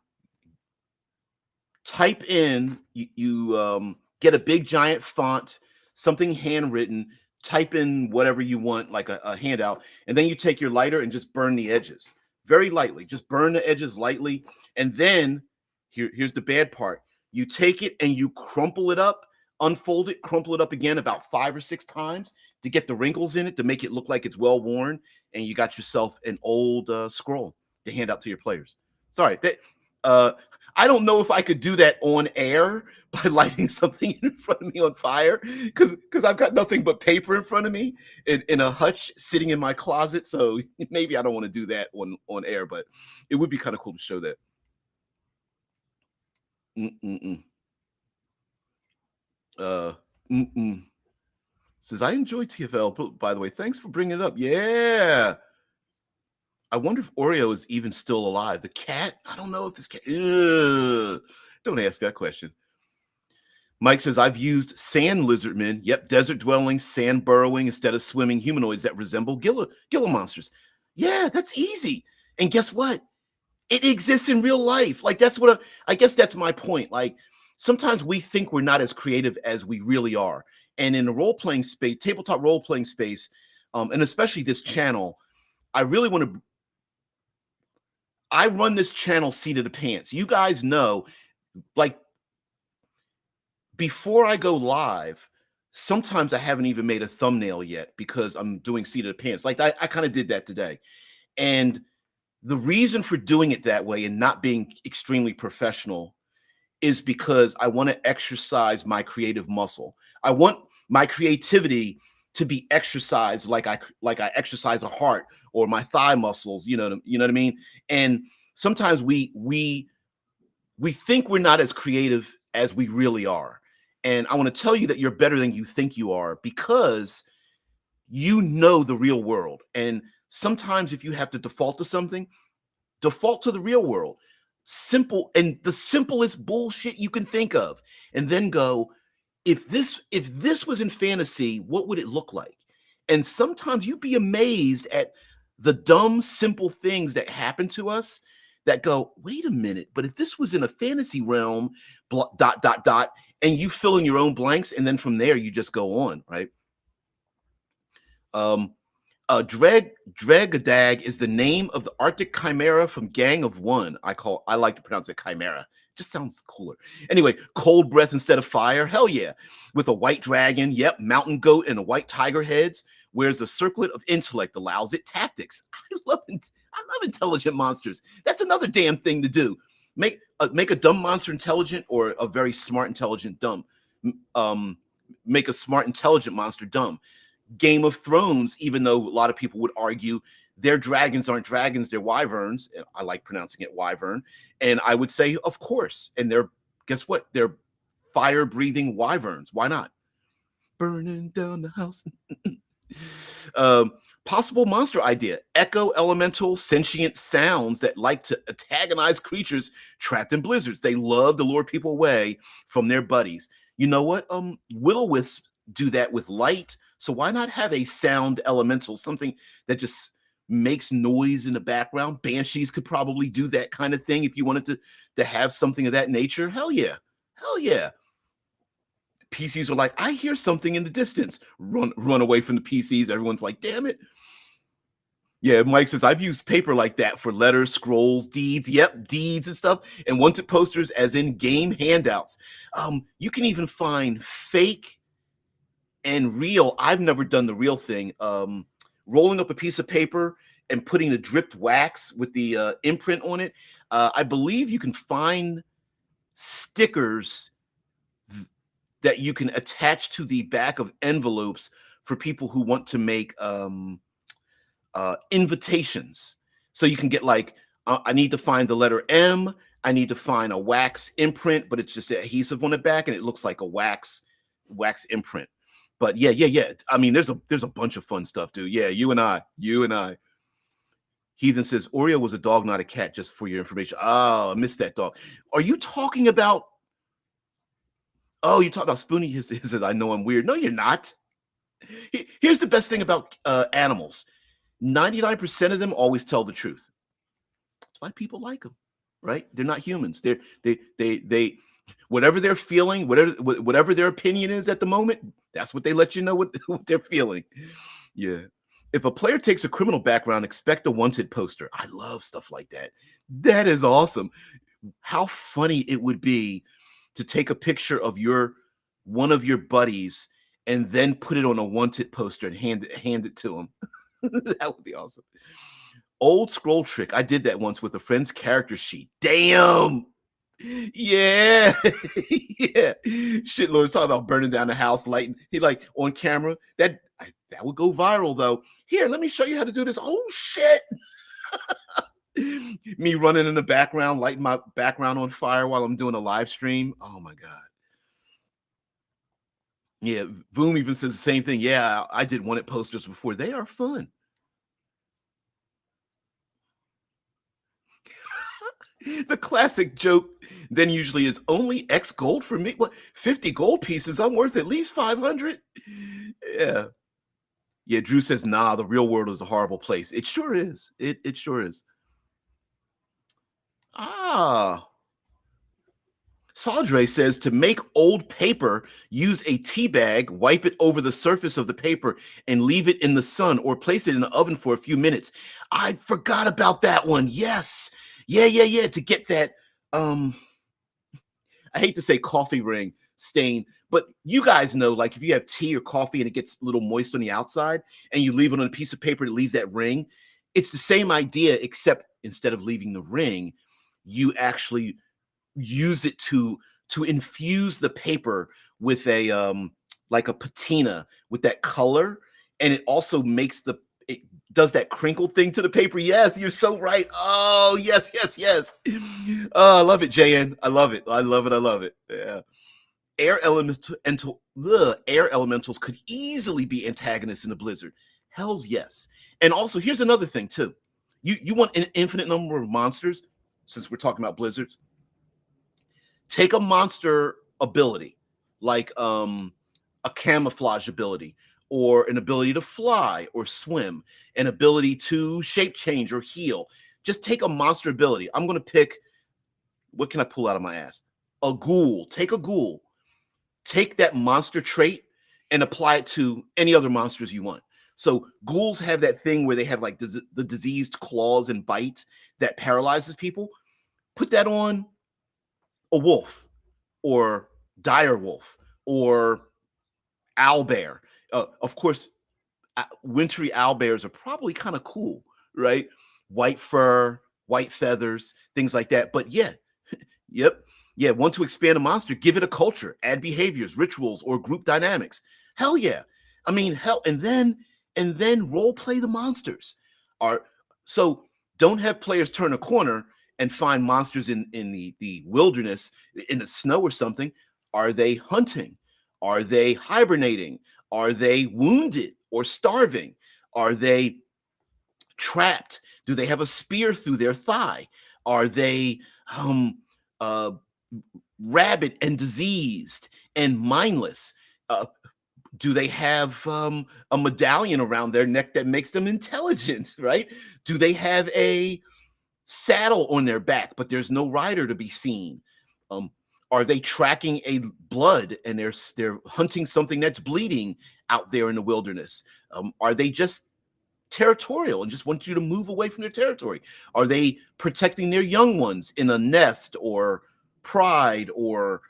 type in you get a big giant font, something handwritten, type in whatever you want, like a handout, and then you take your lighter and just burn the edges very lightly. Just burn the edges lightly, and then here's the bad part. You take it and you crumple it up, unfold it, crumple it up again about 5 or 6 times to get the wrinkles in it to make it look like it's well worn, and you got yourself an old scroll to hand out to your players. Sorry, that uh I don't know if I could do that on air by lighting something in front of me on fire, because I've got nothing but paper in front of me in a hutch sitting in my closet. So maybe I don't want to do that on air, but it would be kind of cool to show that. Mm-mm-mm. Uh, mm-mm. Says I enjoy TFL. By the way, thanks for bringing it up. Yeah, I wonder if Oreo is even still alive. The cat? I don't know if this cat. Ugh. Don't ask that question. Mike says, I've used sand lizardmen. Yep, desert dwelling, sand burrowing instead of swimming humanoids that resemble Gila monsters. Yeah, that's easy. And guess what? It exists in real life. Like, that's what I guess that's my point. Like, sometimes we think we're not as creative as we really are. And in the role playing space, tabletop role playing space, and especially this channel, I really want to. I run this channel seat of the pants. You guys know, like, before I go live, sometimes I haven't even made a thumbnail yet because I'm doing seat of the pants. Like I kind of did that today. And the reason for doing it that way and not being extremely professional is because I want to exercise my creative muscle. I want my creativity to be exercised like I exercise a heart or my thigh muscles, you know what I mean? And sometimes we think we're not as creative as we really are. And I want to tell you that you're better than you think you are because you know the real world. And sometimes if you have to default to something, default to the real world. Simple and the simplest bullshit you can think of. And then go, if this was in fantasy, what would it look like? And sometimes you'd be amazed at the dumb, simple things that happen to us that go, wait a minute, but if this was in a fantasy realm, dot, dot, dot, and you fill in your own blanks, and then from there you just go on, right? Um, Dregadag is the name of the Arctic chimera from Gang of One. I like to pronounce it chimera. Just sounds cooler. Anyway, cold breath instead of fire. Hell yeah. With a white dragon, yep, mountain goat and a white tiger heads. Whereas a circlet of intellect allows it tactics. I love intelligent monsters. That's another damn thing to do. Make a dumb monster intelligent or a very smart intelligent dumb. Um, Make a smart intelligent monster dumb. Game of Thrones, even though a lot of people would argue their dragons aren't dragons, they're wyverns. I like pronouncing it wyvern. And I would say, of course. And guess what? They're fire breathing wyverns. Why not? Burning down the house. um, Possible monster idea: echo elemental sentient sounds that like to antagonize creatures trapped in blizzards. They love to lure people away from their buddies. You know what? Will-o-wisps do that with light. So why not have a sound elemental, something that just makes noise in the background? Banshees could probably do that kind of thing if you wanted to have something of that nature. Hell yeah. Hell yeah. PCs are like, I hear something in the distance. Run away from the PCs. Everyone's like, damn it. Yeah, Mike says, I've used paper like that for letters, scrolls, deeds. Yep, deeds and stuff. And wanted posters, as in game handouts. You can even find fake and real. I've never done the real thing. Rolling up a piece of paper and putting the dripped wax with the imprint on it. I believe you can find stickers that you can attach to the back of envelopes for people who want to make invitations. So you can get like, I need to find the letter M. I need to find a wax imprint, but it's just adhesive on the back, and it looks like a wax imprint. But yeah. I mean, there's a bunch of fun stuff, dude. Yeah, you and I. Heathen says Oreo was a dog, not a cat. Just for your information. Oh, I missed that dog. Are you talking about? Oh, you talk about Spoonie. He says, I know I'm weird. No, you're not. Here's the best thing about animals. 99% of them always tell the truth. That's why people like them, right? They're not humans. They whatever they're feeling, whatever their opinion is at the moment, that's what they let you know what they're feeling. Yeah. If a player takes a criminal background, expect a wanted poster. I love stuff like that. That is awesome. How funny it would be to take a picture of one of your buddies and then put it on a wanted poster and hand it to him. That would be awesome. Old scroll trick. I did that once with a friend's character sheet. Damn. Yeah. Yeah. Shit, Lord's talking about burning down the house, lighting. He like on camera. That would go viral though. Here, let me show you how to do this. Oh shit. Me running in the background, lighting my background on fire while I'm doing a live stream. Oh my God. Yeah, Voom even says the same thing. Yeah, I did wanted posters before. They are fun. The classic joke then usually is only X gold for me. What, 50 gold pieces? I'm worth at least 500. Yeah. Yeah, Drew says, nah, the real world is a horrible place. It sure is. It sure is. Saudre says to make old paper, use a tea bag, wipe it over the surface of the paper, and leave it in the sun or place it in the oven for a few minutes. I forgot about that one. Yes. Yeah. To get that, I hate to say coffee ring stain, but you guys know, like if you have tea or coffee and it gets a little moist on the outside and you leave it on a piece of paper, it leaves that ring. It's the same idea, except instead of leaving the ring, you actually use it to infuse the paper with a like a patina with that color, and it also makes it does that crinkle thing to the paper. Yes, you're so right. Oh yes. Oh, I love it, JN. I love it. Yeah. Air elementals could easily be antagonists in the blizzard. Hell's yes. And also here's another thing too. You want an infinite number of monsters, since we're talking about blizzards. Take a monster ability, like a camouflage ability, or an ability to fly or swim, an ability to shape change or heal. Just take a monster ability. I'm going to pick, what can I pull out of my ass? A ghoul. Take a ghoul. Take that monster trait and apply it to any other monsters you want. So ghouls have that thing where they have like the diseased claws and bite that paralyzes people. Put that on a wolf or dire wolf or owlbear. Of course, wintry owlbears are probably kind of cool, right? White fur, white feathers, things like that. But yeah, want to expand a monster, give it a culture, add behaviors, rituals, or group dynamics. Hell yeah. I mean, hell, and then role play the monsters. So don't have players turn a corner and find monsters in the wilderness, in the snow or something. Are they hunting? Are they hibernating? Are they wounded or starving? Are they trapped? Do they have a spear through their thigh? Are they rabid and diseased and mindless? Do they have a medallion around their neck that makes them intelligent, right? Do they have a saddle on their back, but there's no rider to be seen? Are they tracking a blood and they're hunting something that's bleeding out there in the wilderness? Are they just territorial and just want you to move away from their territory? Are they protecting their young ones in a nest or pride or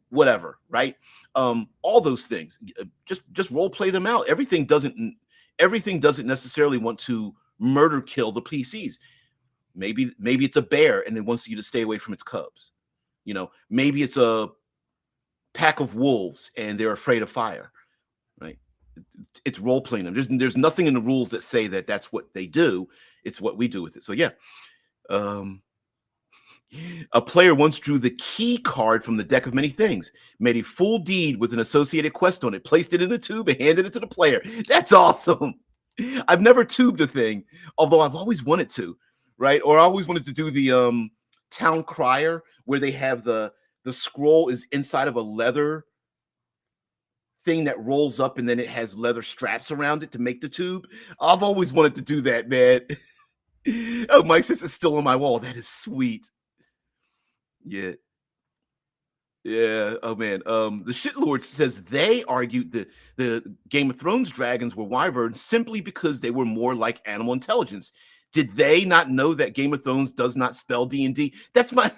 whatever, right? All those things. Just role play them out. Everything doesn't necessarily want to murder kill the PCs. Maybe it's a bear and it wants you to stay away from its cubs. Maybe it's a pack of wolves and they're afraid of fire, right? It's role playing them. There's nothing in the rules that say that that's what they do. It's what we do with it. So yeah. Um, a player once drew the key card from the deck of many things, made a full deed with an associated quest on it, placed it in a tube, and handed it to the player. That's awesome. I've never tubed a thing, although I've always wanted to, right? Or I always wanted to do the town crier, where they have the scroll is inside of a leather thing that rolls up, and then it has leather straps around it to make the tube. I've always wanted to do that, man. Oh, Mike says it's still on my wall. That is sweet. Yeah. Yeah. Oh man. The shitlord says they argued that the Game of Thrones dragons were wyverns simply because they were more like animal intelligence. Did they not know that Game of Thrones does not spell D&D? That's my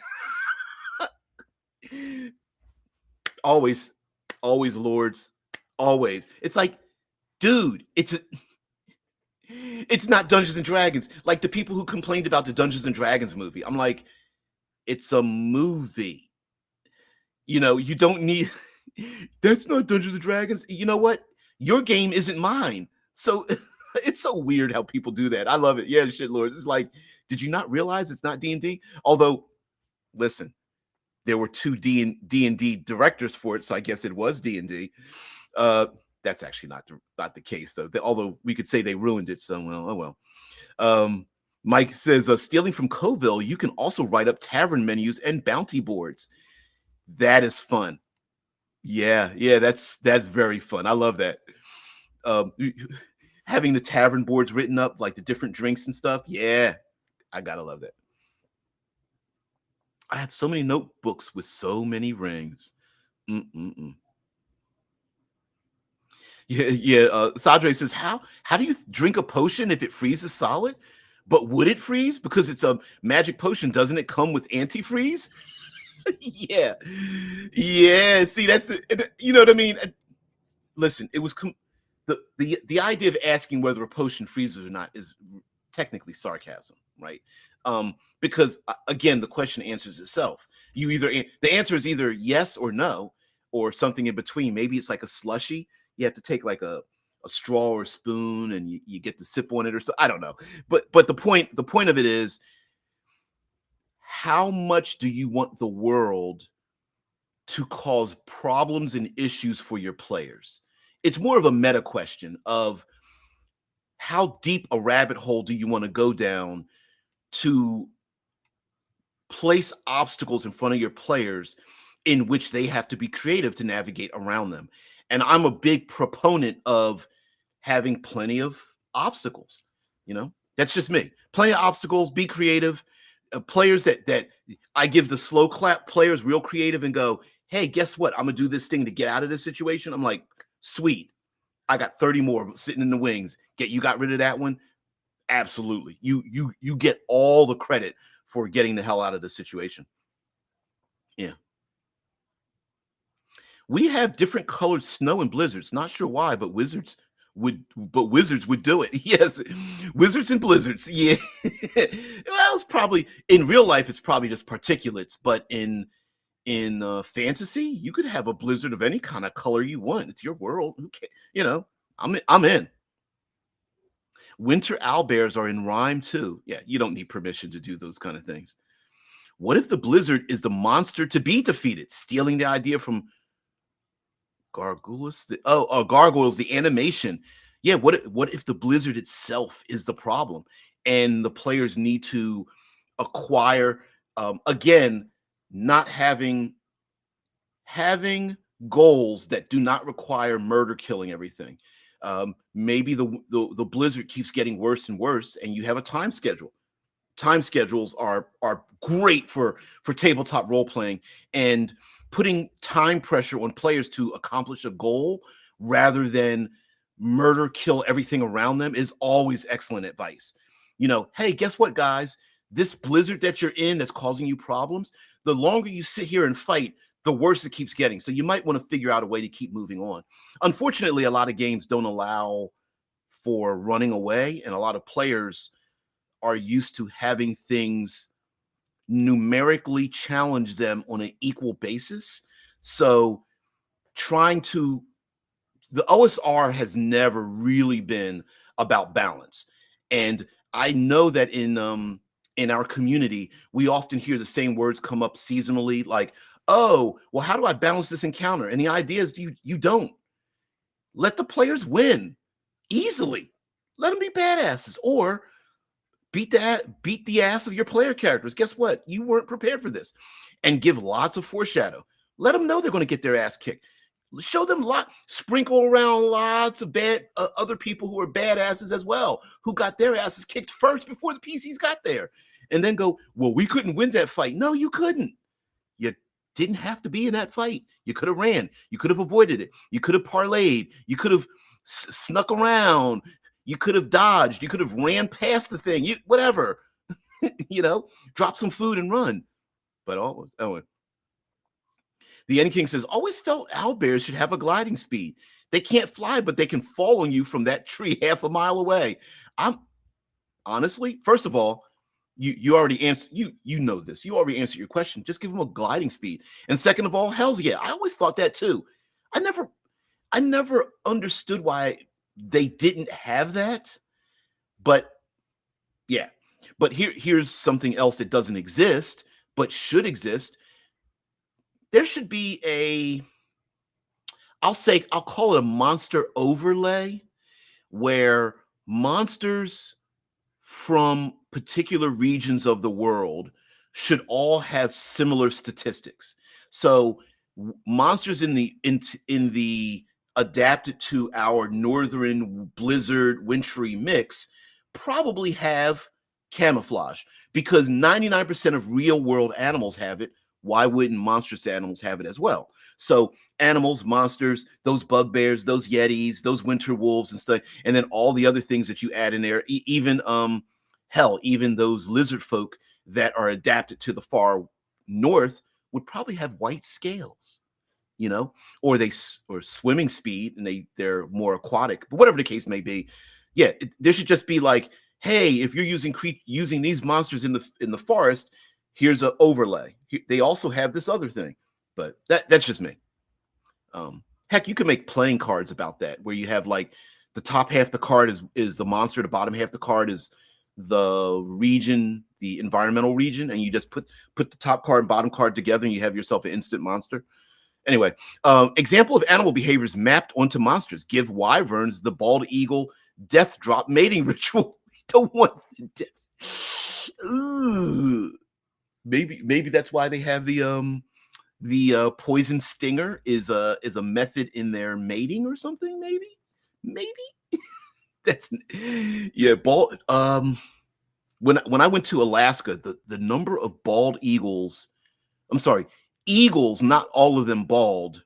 always, always lords, always. It's like, dude, it's not Dungeons and Dragons. Like the people who complained about the Dungeons and Dragons movie. I'm like, it's a movie. You don't need that's not Dungeons and Dragons. You know what? Your game isn't mine. So it's so weird how people do that. I love it. Yeah, shit, Lord. It's like, did you not realize it's not D&D? Although, listen, there were two D&D directors for it, so I guess it was D&D. That's actually not the case, though. Although we could say they ruined it, so well, oh well. Mike says, stealing from Coville, you can also write up tavern menus and bounty boards. That is fun. Yeah, that's very fun. I love that. Having the tavern boards written up, like the different drinks and stuff. Yeah, I gotta love that. I have so many notebooks with so many rings. Mm-mm-mm. Yeah. Sadre says, how do you drink a potion if it freezes solid? But would it freeze because it's a magic potion? Doesn't it come with antifreeze? Yeah, yeah. See, that's you know what I mean. Listen, it was the idea of asking whether a potion freezes or not is technically sarcasm, right? Because again, the question answers itself. The answer is either yes or no, or something in between. Maybe it's like a slushy. You have to take like a straw or a spoon, and you get to sip on it or so. I don't know, but the point of it is, how much do you want the world to cause problems and issues for your players? It's more of a meta question of how deep a rabbit hole do you want to go down to place obstacles in front of your players in which they have to be creative to navigate around them. And I'm a big proponent of having plenty of obstacles. That's just me. Plenty of obstacles, be creative. Players that I give the slow clap players real creative and go, hey, guess what? I'm gonna do this thing to get out of this situation. I'm like, sweet. I got 30 more sitting in the wings. You got rid of that one? Absolutely. You get all the credit for getting the hell out of the situation. Yeah. We have different colored snow and blizzards. Not sure why, but wizards would do it. Yes. Wizards and blizzards. Yeah. Well, it's probably in real life, it's probably just particulates, but in fantasy, you could have a blizzard of any kind of color you want. It's your world. Okay, I'm in. Winter owlbears are in rhyme too. Yeah, you don't need permission to do those kind of things. What if the blizzard is the monster to be defeated? Stealing the idea from Gargoyles. Gargoyles, the animation. Yeah, what if the blizzard itself is the problem, and the players need to acquire again, not having goals that do not require murder killing everything. Maybe the blizzard keeps getting worse and worse, and you have a time schedule. time schedules are great for tabletop role playing, and putting time pressure on players to accomplish a goal rather than murder kill everything around them is always excellent advice. Hey, guess what, guys? This blizzard that you're in that's causing you problems, the longer you sit here and fight, the worse it keeps getting. So you might want to figure out a way to keep moving on. Unfortunately, a lot of games don't allow for running away, and a lot of players are used to having things numerically challenge them on an equal basis. So trying to the OSR has never really been about balance. And I know that in our community, we often hear the same words come up seasonally, like, oh, well, how do I balance this encounter? And the idea is you don't. Let the players win easily. Let them be badasses, or beat the ass of your player characters. Guess what? You weren't prepared for this. And give lots of foreshadow. Let them know they're going to get their ass kicked. Show them sprinkle around lots of bad other people who are badasses as well, who got their asses kicked first before the PCs got there. And then go, well, we couldn't win that fight. No, you couldn't. You didn't have to be in that fight. You could have ran. You could have avoided it. You could have parlayed. You could have snuck around. You could have dodged. You could have ran past the thing. Whatever. Drop some food and run. But the N King says, always felt owlbears should have a gliding speed. They can't fly, but they can fall on you from that tree half a mile away. I'm honestly, first of all, you already answered. You know this. You already answered your question. Just give them a gliding speed. And second of all, hell's yeah. I always thought that too. I never understood why they didn't have that. But yeah. But here's something else that doesn't exist, but should exist. There should be I'll call it a monster overlay, where monsters from particular regions of the world should all have similar statistics. So monsters in the adapted to our northern blizzard wintry mix probably have camouflage, because 99% of real world animals have it. Why wouldn't monstrous animals have it as well? So animals, monsters, those bugbears, those yetis, those winter wolves and stuff, and then all the other things that you add in there, even those lizard folk that are adapted to the far north would probably have white scales, or swimming speed, and they're more aquatic. But whatever the case may be, yeah, there should just be like, hey, if you're using these monsters in the forest, here's an overlay. They also have this other thing, but that's just me. Heck, you could make playing cards about that, where you have like the top half of the card is the monster, the bottom half of the card is the region, the environmental region, and you just put the top card and bottom card together, and you have yourself an instant monster. Anyway, example of animal behaviors mapped onto monsters. Give wyverns the bald eagle death drop mating ritual. Don't want death. Ooh. Maybe that's why they have the poison stinger is a method in their mating or something. Maybe that's yeah. Bald. When I went to Alaska, the number of bald eagles. I'm sorry, eagles. Not all of them bald,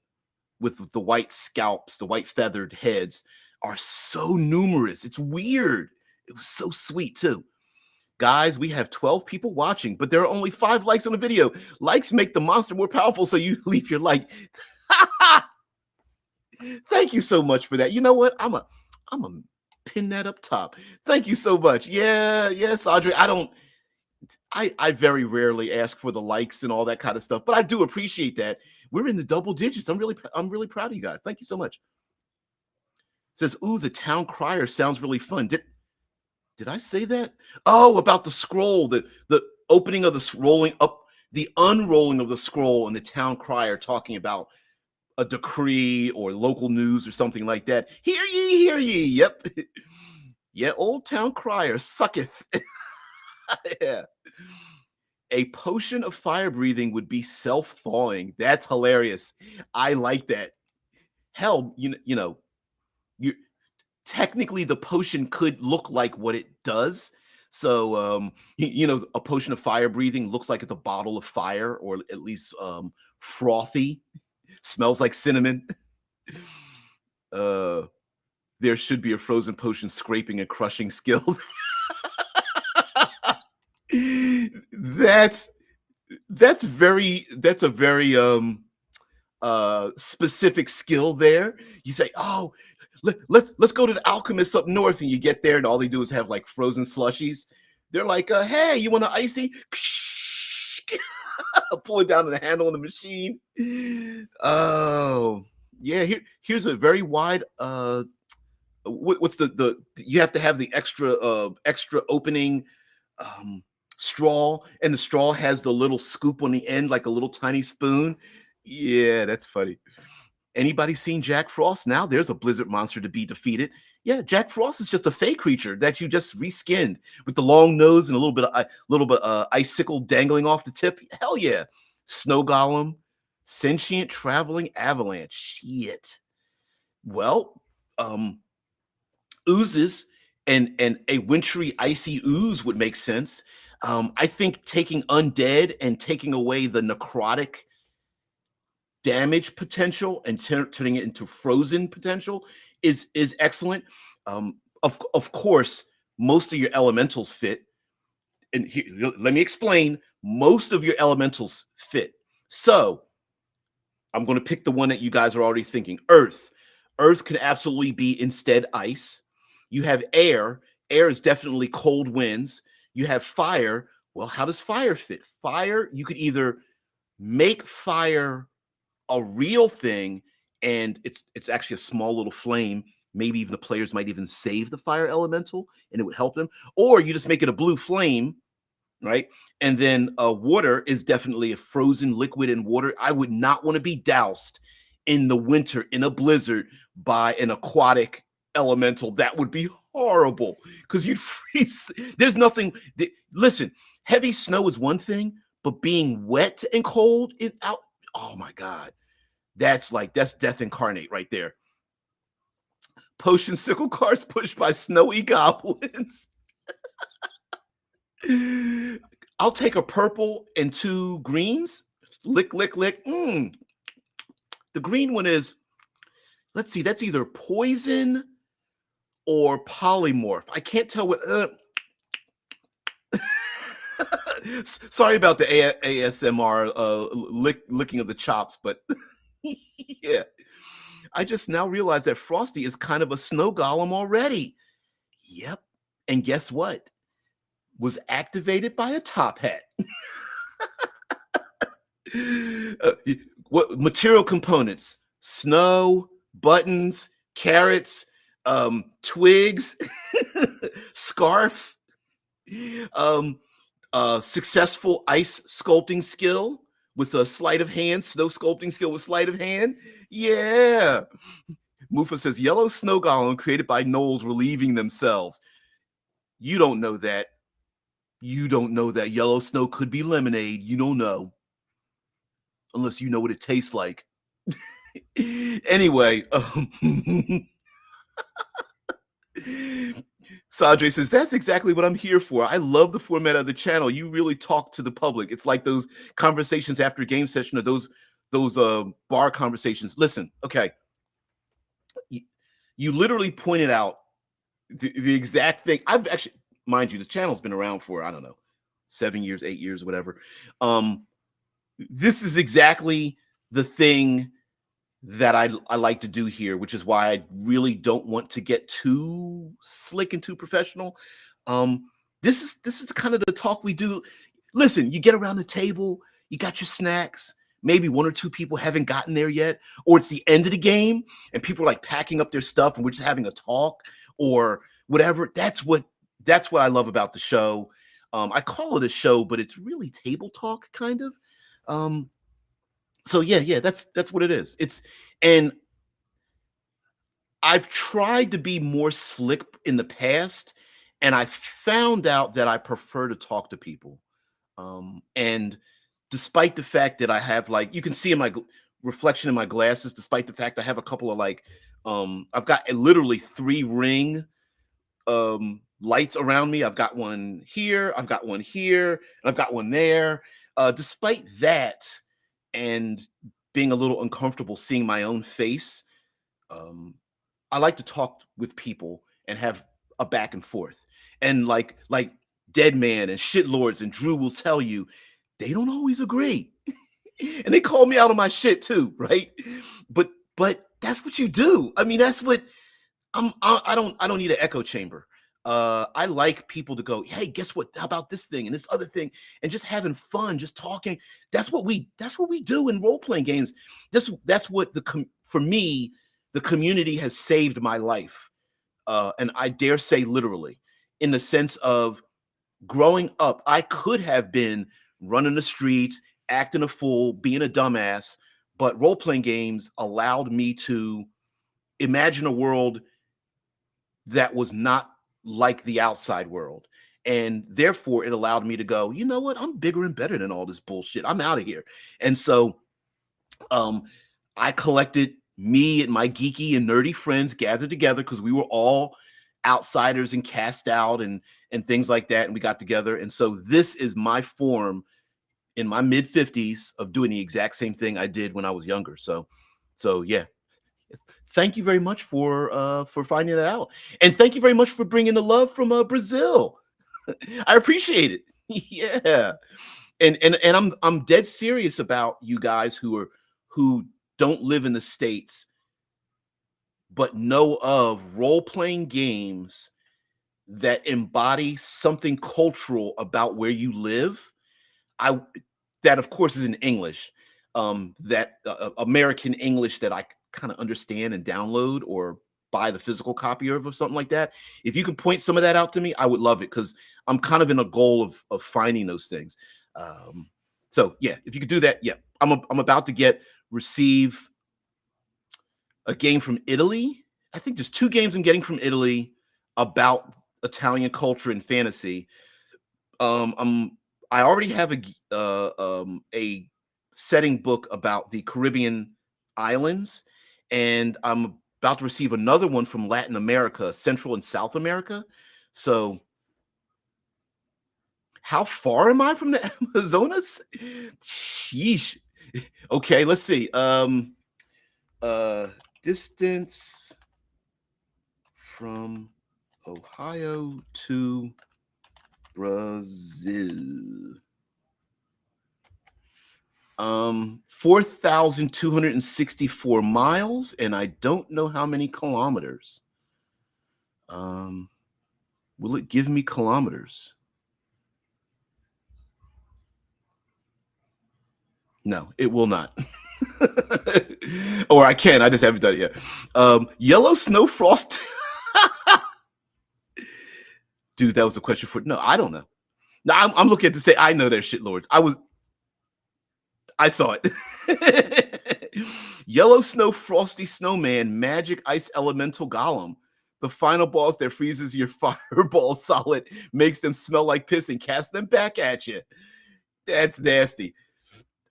with the white scalps, the white feathered heads, are so numerous. It's weird. It was so sweet too. Guys, we have 12 people watching, but there are only 5 likes on the video. Likes make the monster more powerful, so you leave your like. Thank you so much for that. You know what? I'm a pin that up top. Thank you so much. Yes, Audrey. I very rarely ask for the likes and all that kind of stuff, but I do appreciate that. We're in the double digits. I'm really proud of you guys. Thank you so much. Says, ooh, the town crier sounds really fun. Did I say that? Oh, about the scroll, the opening of the unrolling of the scroll, and the town crier talking about a decree or local news or something like that. Hear ye, hear ye. Yep. Yeah, old town crier sucketh. Yeah. A potion of fire breathing would be self-thawing. That's hilarious. I like that. Hell, you technically the potion could look like what it does. So, a potion of fire breathing looks like it's a bottle of fire, or at least frothy, smells like cinnamon. Uh, there should be a frozen potion scraping and crushing skill. that's that's a very specific skill there. You say, oh, let's go to the alchemists up north, and you get there and all they do is have like frozen slushies. They're like, hey, you want an icy? Pull it down to the handle of the machine. Oh, yeah, here's a very wide what's the you have to have the extra opening um straw, and the straw has the little scoop on the end like a little tiny spoon. Yeah, that's funny. Anybody seen Jack Frost? Now there's a blizzard monster to be defeated. Yeah, Jack Frost is just a fey creature that you just reskinned with the long nose and a little bit icicle dangling off the tip. Hell yeah. Snow golem, sentient traveling avalanche. Shit. Well, oozes and a wintry icy ooze would make sense. I think taking undead and taking away the necrotic damage potential and turning it into frozen potential is excellent. Of course, most of your elementals fit. And here, let me explain. Most of your elementals fit. So I'm going to pick the one that you guys are already thinking. Earth. Earth can absolutely be instead ice. You have air. Air is definitely cold winds. You have fire. Well, how does fire fit? Fire, you could either make fire a real thing, and it's actually a small little flame. Maybe even the players might even save the fire elemental, and it would help them. Or you just make it a blue flame, right? And then water is definitely a frozen liquid in water. I would not want to be doused in the winter in a blizzard by an aquatic elemental. That would be horrible because you'd freeze. There's nothing. Listen, heavy snow is one thing, but being wet and cold out. Oh my God, that's death incarnate right there. Potion sickle carts pushed by snowy goblins. I'll take a purple and 2 greens. Lick, lick, lick. The green one is, let's see, that's either poison or polymorph. I can't tell what. Sorry about the ASMR licking of the chops, but yeah. I just now realized that Frosty is kind of a snow golem already. Yep. And guess what? Was activated by a top hat. What material components? Snow, buttons, carrots, twigs, scarf, successful ice sculpting skill with a sleight of hand, snow sculpting skill with sleight of hand. Yeah. Mufa says yellow snow golem created by gnolls relieving themselves. You don't know that. You don't know that yellow snow could be lemonade. You don't know. Unless you know what it tastes like. Anyway, Sadre says, that's exactly what I'm here for. I love the format of the channel. You really talk to the public. It's like those conversations after a game session, or those bar conversations. Listen, okay. You literally pointed out the exact thing. I've actually, mind you, the channel's been around for, I don't know, 7 years, 8 years, whatever. This is exactly the thing that I like to do here, which is why I really don't want to get too slick and too professional. This is kind of the talk we do. Listen, you get around the table, you got your snacks, maybe 1 or 2 people haven't gotten there yet, or it's the end of the game and people are like packing up their stuff and we're just having a talk or whatever. That's what I love about the show. I call it a show, but it's really table talk kind of. So yeah, that's what it is. And I've tried to be more slick in the past, and I found out that I prefer to talk to people. And despite the fact that I have, like, you can see in my reflection in my glasses, despite the fact I have a couple of I've got literally 3 ring lights around me. I've got one here, I've got one here, and I've got one there. Despite that, and being a little uncomfortable seeing my own face, um, I like to talk with people and have a back and forth. And like Dead Man and Shitlords and Drew will tell you, they don't always agree. And they call me out on my shit too, right? But that's what you do. I mean, that's what I don't need an echo chamber. I like people to go, hey, guess what? How about this thing and this other thing, and just having fun, just talking. That's what we do in role playing games. That's what for me, the community has saved my life, and I dare say literally, in the sense of growing up, I could have been running the streets, acting a fool, being a dumbass, but role playing games allowed me to imagine a world that was not like the outside world. And therefore, it allowed me to go, you know what? I'm bigger and better than all this bullshit. I'm out of here. And so um, I collected me and my geeky and nerdy friends gathered together because we were all outsiders and cast out and things like that. And we got together. And so this is my form in my mid 50s of doing the exact same thing I did when I was younger. So yeah, thank you very much for finding that out, and thank you very much for bringing the love from Brazil. I appreciate it. Yeah, and I'm dead serious about you guys who don't live in the States but know of role playing games that embody something cultural about where you live. I That of course is in English, that American English that I kind of understand and download or buy the physical copy of or something like that. If you can point some of that out to me, I would love it because I'm kind of in a goal of finding those things. So yeah, if you could do that, yeah. I'm about to receive a game from Italy. I think there's two games I'm getting from Italy about Italian culture and fantasy. I already have a setting book about the Caribbean islands, and I'm about to receive another one from Latin America, Central and South America. So, how far am I from the Amazonas? Sheesh. Okay, let's see. Distance from Ohio to Brazil. 4,264 miles, and I don't know how many kilometers. Will it give me kilometers? No, it will not. Or I can, I just haven't done it yet. Yellow snow frost. Dude, that was a question for no, I don't know. No, I'm looking at to say I know they're shitlords. I saw it. Yellow snow frosty snowman, magic ice elemental golem. The final boss that freezes your fireball solid, makes them smell like piss, and casts them back at you. That's nasty.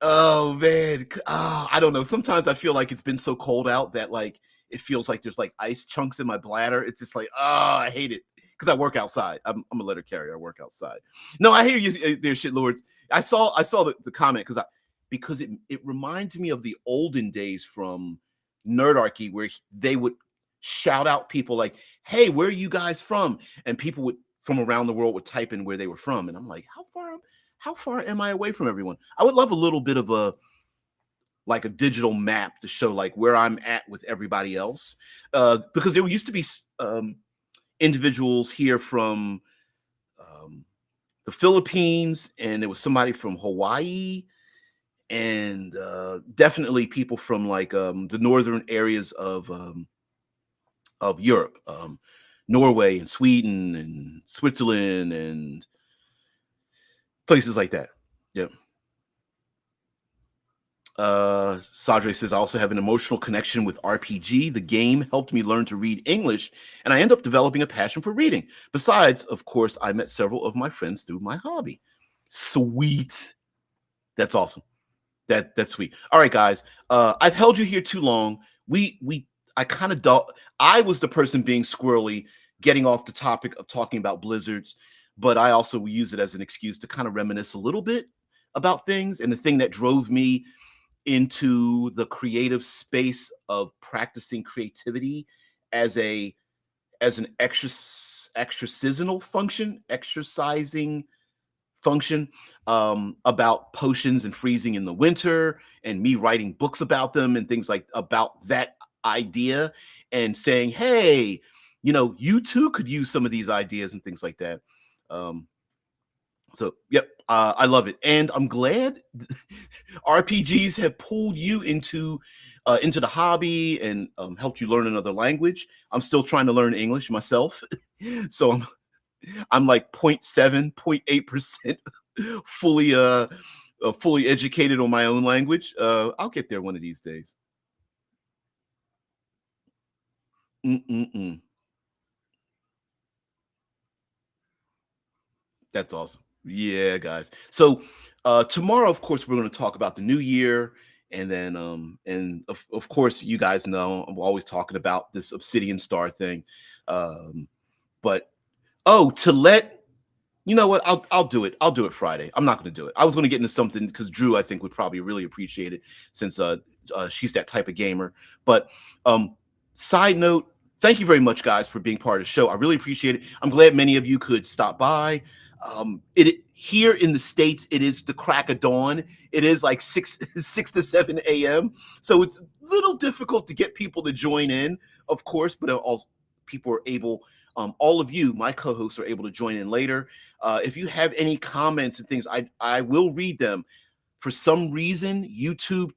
Oh man, I don't know. Sometimes I feel like it's been so cold out that like it feels like there's like ice chunks in my bladder. It's just like, I hate it because I work outside. I'm a letter carrier. I work outside. No, I hear you, there, shitlords. I saw the comment because it reminds me of the olden days from Nerdarchy where they would shout out people like, "Hey, where are you guys from?" And people would from around the world would type in where they were from, and I'm like, how far am I away from everyone? I would love a little bit of a digital map to show like where I'm at with everybody else, because there used to be individuals here from the Philippines, and there was somebody from Hawaii, and definitely people from like the northern areas of Europe, Norway and Sweden and Switzerland and places like that. Yeah. Sadre says, I also have an emotional connection with RPG. The game helped me learn to read English, and I end up developing a passion for reading. Besides, of course, I met several of my friends through my hobby. Sweet. That's awesome. That's sweet. All right, guys. I've held you here too long. I kind of I was the person being squirrely. getting off the topic of talking about blizzards, but I also use it as an excuse to kind of reminisce a little bit about things. And the thing that drove me into the creative space of practicing creativity as a as an exercisinal function, exercising function, about potions and freezing in the winter, and me writing books about them and things like about that idea, and saying, hey, you too could use some of these ideas and things like that. Um, so, yep, I love it, and I'm glad RPGs have pulled you into the hobby and helped you learn another language. I'm still trying to learn English myself, so I'm like 0.7, 0.8% fully fully educated on my own language. I'll get there one of these days. Mm-mm-mm. That's awesome. Yeah, guys. So tomorrow, of course, we're going to talk about the new year. And then of course, you guys know I'm always talking about this Obsidian Star thing. Um, but oh, to let you know what, I'll do it. I'll do it Friday. I'm not going to do it. I was going to get into something because Drew, I think, would probably really appreciate it since she's that type of gamer. But um, side note, thank you very much, guys, for being part of the show. I really appreciate it. I'm glad many of you could stop by. It here in the States, it is the crack of dawn. It is like 6 to 7 a.m. So it's a little difficult to get people to join in, of course, but also people are able. All of you, my co-hosts, are able to join in later. If you have any comments and things, I will read them. For some reason, YouTube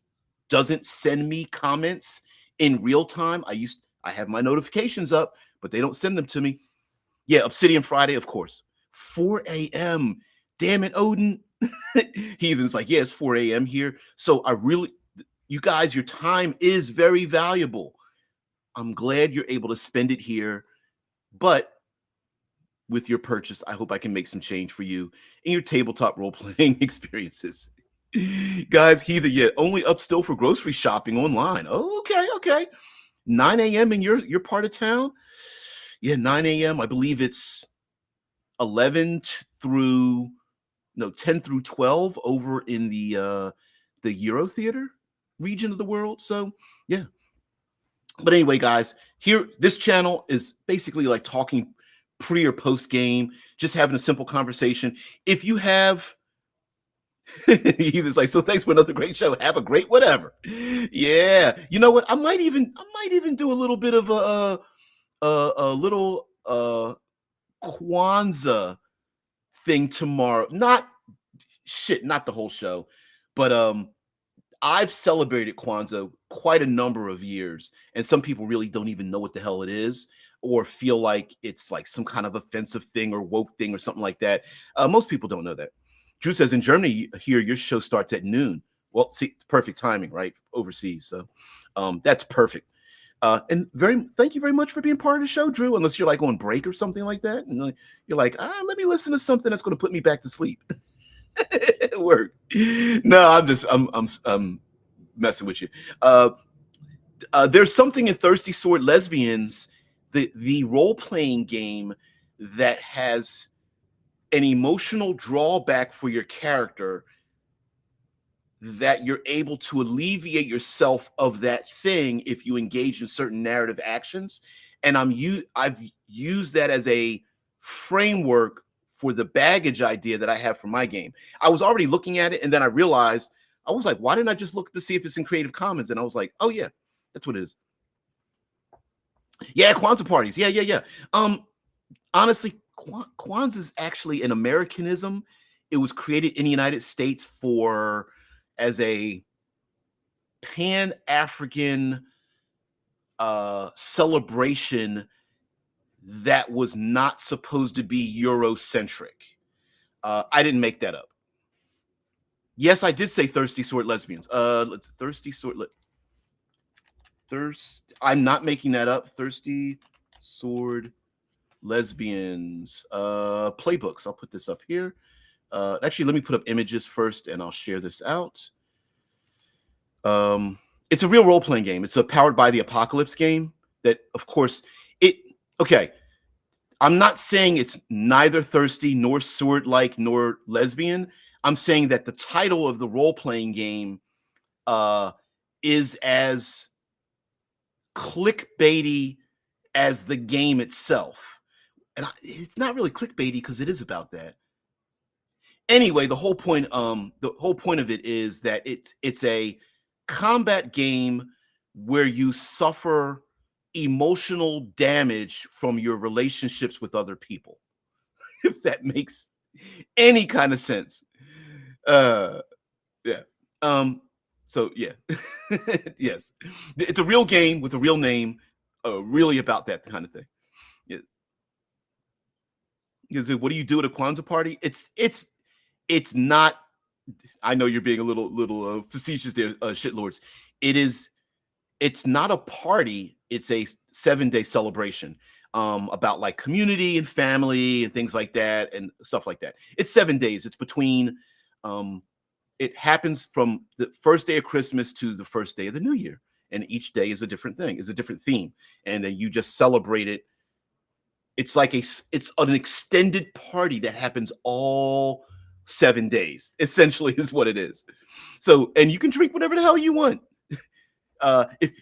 doesn't send me comments in real time. I have my notifications up, but they don't send them to me. Yeah, Obsidian Friday, of course. 4 a.m. Damn it, Odin. Heathen's like, yeah, it's 4 a.m. here. So you guys, your time is very valuable. I'm glad you're able to spend it here, but with your purchase, I hope I can make some change for you in your tabletop role playing experiences. Guys, Heather, yeah, only up still for grocery shopping online. Oh, okay, okay. 9 a.m. in your part of town? Yeah, 9 a.m. I believe it's through no 10 through 12 over in the Euro Theater region of the world. So yeah. But anyway, guys, here this channel is basically like talking pre or post game, just having a simple conversation. If you have he's like, so thanks for another great show. Have a great whatever. Yeah, you know what? I might even do a little bit of a little Kwanzaa thing tomorrow. Not the whole show, but I've celebrated Kwanzaa quite a number of years, and some people really don't even know what the hell it is, or feel like it's like some kind of offensive thing or woke thing or something like that. Most people don't know that. Drew says in Germany here your show starts at noon. Well, see, it's perfect timing, right? Overseas, so that's perfect. And thank you very much for being part of the show, Drew. Unless you're like on break or something like that, and you're like, let me listen to something that's going to put me back to sleep. Work. No, I'm messing with you. There's something in Thirsty Sword Lesbians, the role playing game, that has an emotional drawback for your character that you're able to alleviate yourself of that thing if you engage in certain narrative actions. And I've used that as a framework for the baggage idea that I have for my game. I was already looking at it, and then I realized, I was like, why didn't I just look to see if it's in Creative Commons? And I was like, oh yeah, that's what it is. Yeah, Kwanzaa parties. Yeah, yeah, yeah. Honestly, Kwanzaa is actually an Americanism. It was created in the United States as a Pan-African celebration that was not supposed to be Eurocentric. I didn't make that up. Yes, I did say Thirsty Sword Lesbians. Thirsty Sword. I'm not making that up. Thirsty Sword Lesbians playbooks. I'll put this up here. Actually, let me put up images first, and I'll share this out. It's a real role-playing game. It's a Powered by the Apocalypse game that, of course, it. Okay, I'm not saying it's neither thirsty nor sword-like nor lesbian. I'm saying that the title of the role-playing game uh, is as clickbaity as the game itself. And it's not really clickbaity because it is about that. Anyway, the whole point of it is that it's a combat game where you suffer emotional damage from your relationships with other people. If that makes any kind of sense. Uh yeah. Um so yeah. Yes. It's a real game with a real name, really about that kind of thing. Yeah. What do you do at a Kwanzaa party? It's not. I know you're being a little facetious there, shitlords. It is. It's not a party. It's a 7-day celebration about like community and family and things like that and stuff like that. It's 7 days. It's between. It happens from the first day of Christmas to the first day of the New Year, and each day is a different thing, is a different theme, and then you just celebrate it. It's an extended party that happens all 7 days, essentially, is what it is. So, and you can drink whatever the hell you want.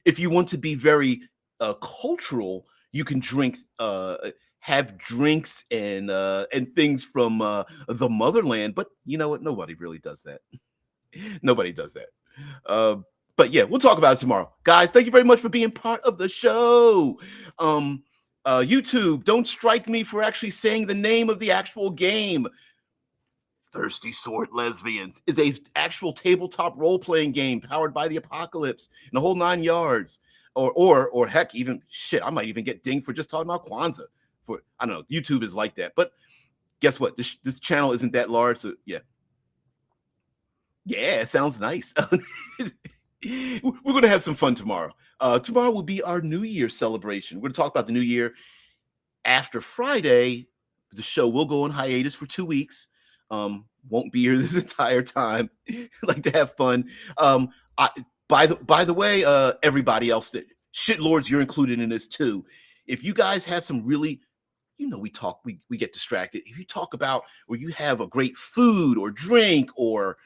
If you want to be very cultural, you can have drinks and things from the motherland. But you know what? Nobody really does that. Nobody does that. Uh, but yeah, we'll talk about it tomorrow, guys. Thank you very much for being part of the show. YouTube, don't strike me for actually saying the name of the actual game. Thirsty Sword Lesbians is a actual tabletop role-playing game powered by the apocalypse and the whole 9 yards. Or heck, even shit, I might even get dinged for just talking about Kwanzaa. For I don't know, YouTube is like that. But guess what? This channel isn't that large, so yeah. Yeah, it sounds nice. We're gonna have some fun tomorrow. Tomorrow will be our New Year celebration. We're gonna talk about the New Year. After Friday, the show will go on hiatus for 2 weeks. Won't be here this entire time. Like to have fun. I, by the way, everybody else, that shitlords, you're included in this too. If you guys have some really, we get distracted. If you talk about, or you have a great food or drink or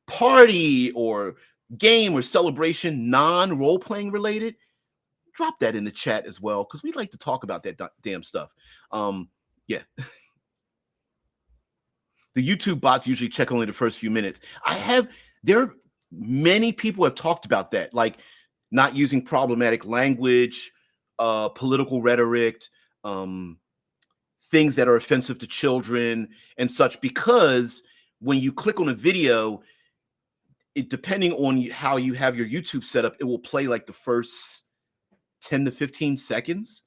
party or game or celebration, non-role playing related, drop that in the chat as well, because we'd like to talk about that damn stuff. Yeah. The YouTube bots usually check only the first few minutes. Many people have talked about that, like not using problematic language, political rhetoric, things that are offensive to children and such, because when you click on a video, depending on how you have your YouTube set up, it will play like the first 10 to 15 seconds.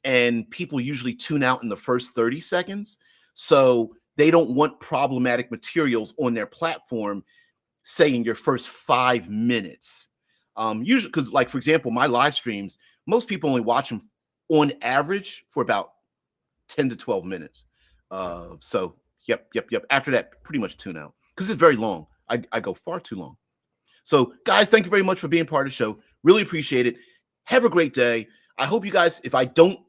And people usually tune out in the first 30 seconds. So they don't want problematic materials on their platform, say in your first 5 minutes. Usually, because like, for example, my live streams, most people only watch them on average for about 10 to 12 minutes. So yep. After that, pretty much tune out because it's very long. I go far too long. So guys, thank you very much for being part of the show. Really appreciate it. Have a great day. I hope you guys, if I don't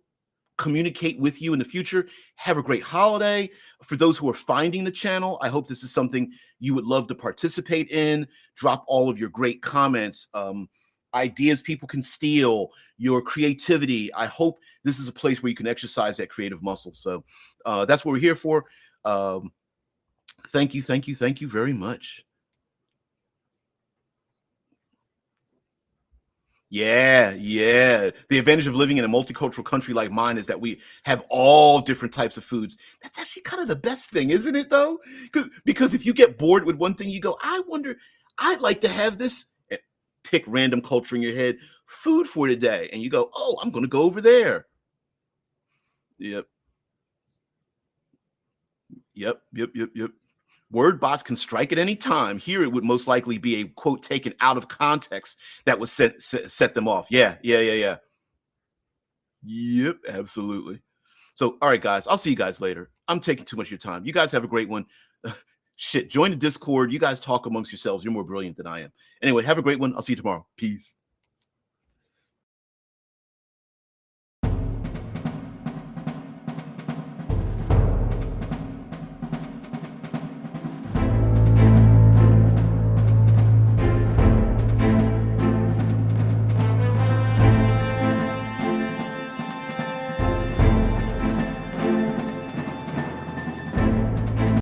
communicate with you in the future, have a great holiday. For those who are finding the channel, I hope this is something you would love to participate in. Drop all of your great comments, ideas people can steal, your creativity. I hope this is a place where you can exercise that creative muscle. So that's what we're here for. Thank you very much. Yeah. The advantage of living in a multicultural country like mine is that we have all different types of foods. That's actually kind of the best thing, isn't it, though? Because if you get bored with one thing, you go, I wonder, I'd like to have this. Pick random culture in your head, food for today. And you go, oh, I'm going to go over there. Yep. Word bots can strike at any time. Here, it would most likely be a quote taken out of context that would set them off. Yeah. Yep, absolutely. So, all right, guys, I'll see you guys later. I'm taking too much of your time. You guys have a great one. Shit, join the Discord. You guys talk amongst yourselves. You're more brilliant than I am. Anyway, have a great one. I'll see you tomorrow. Peace.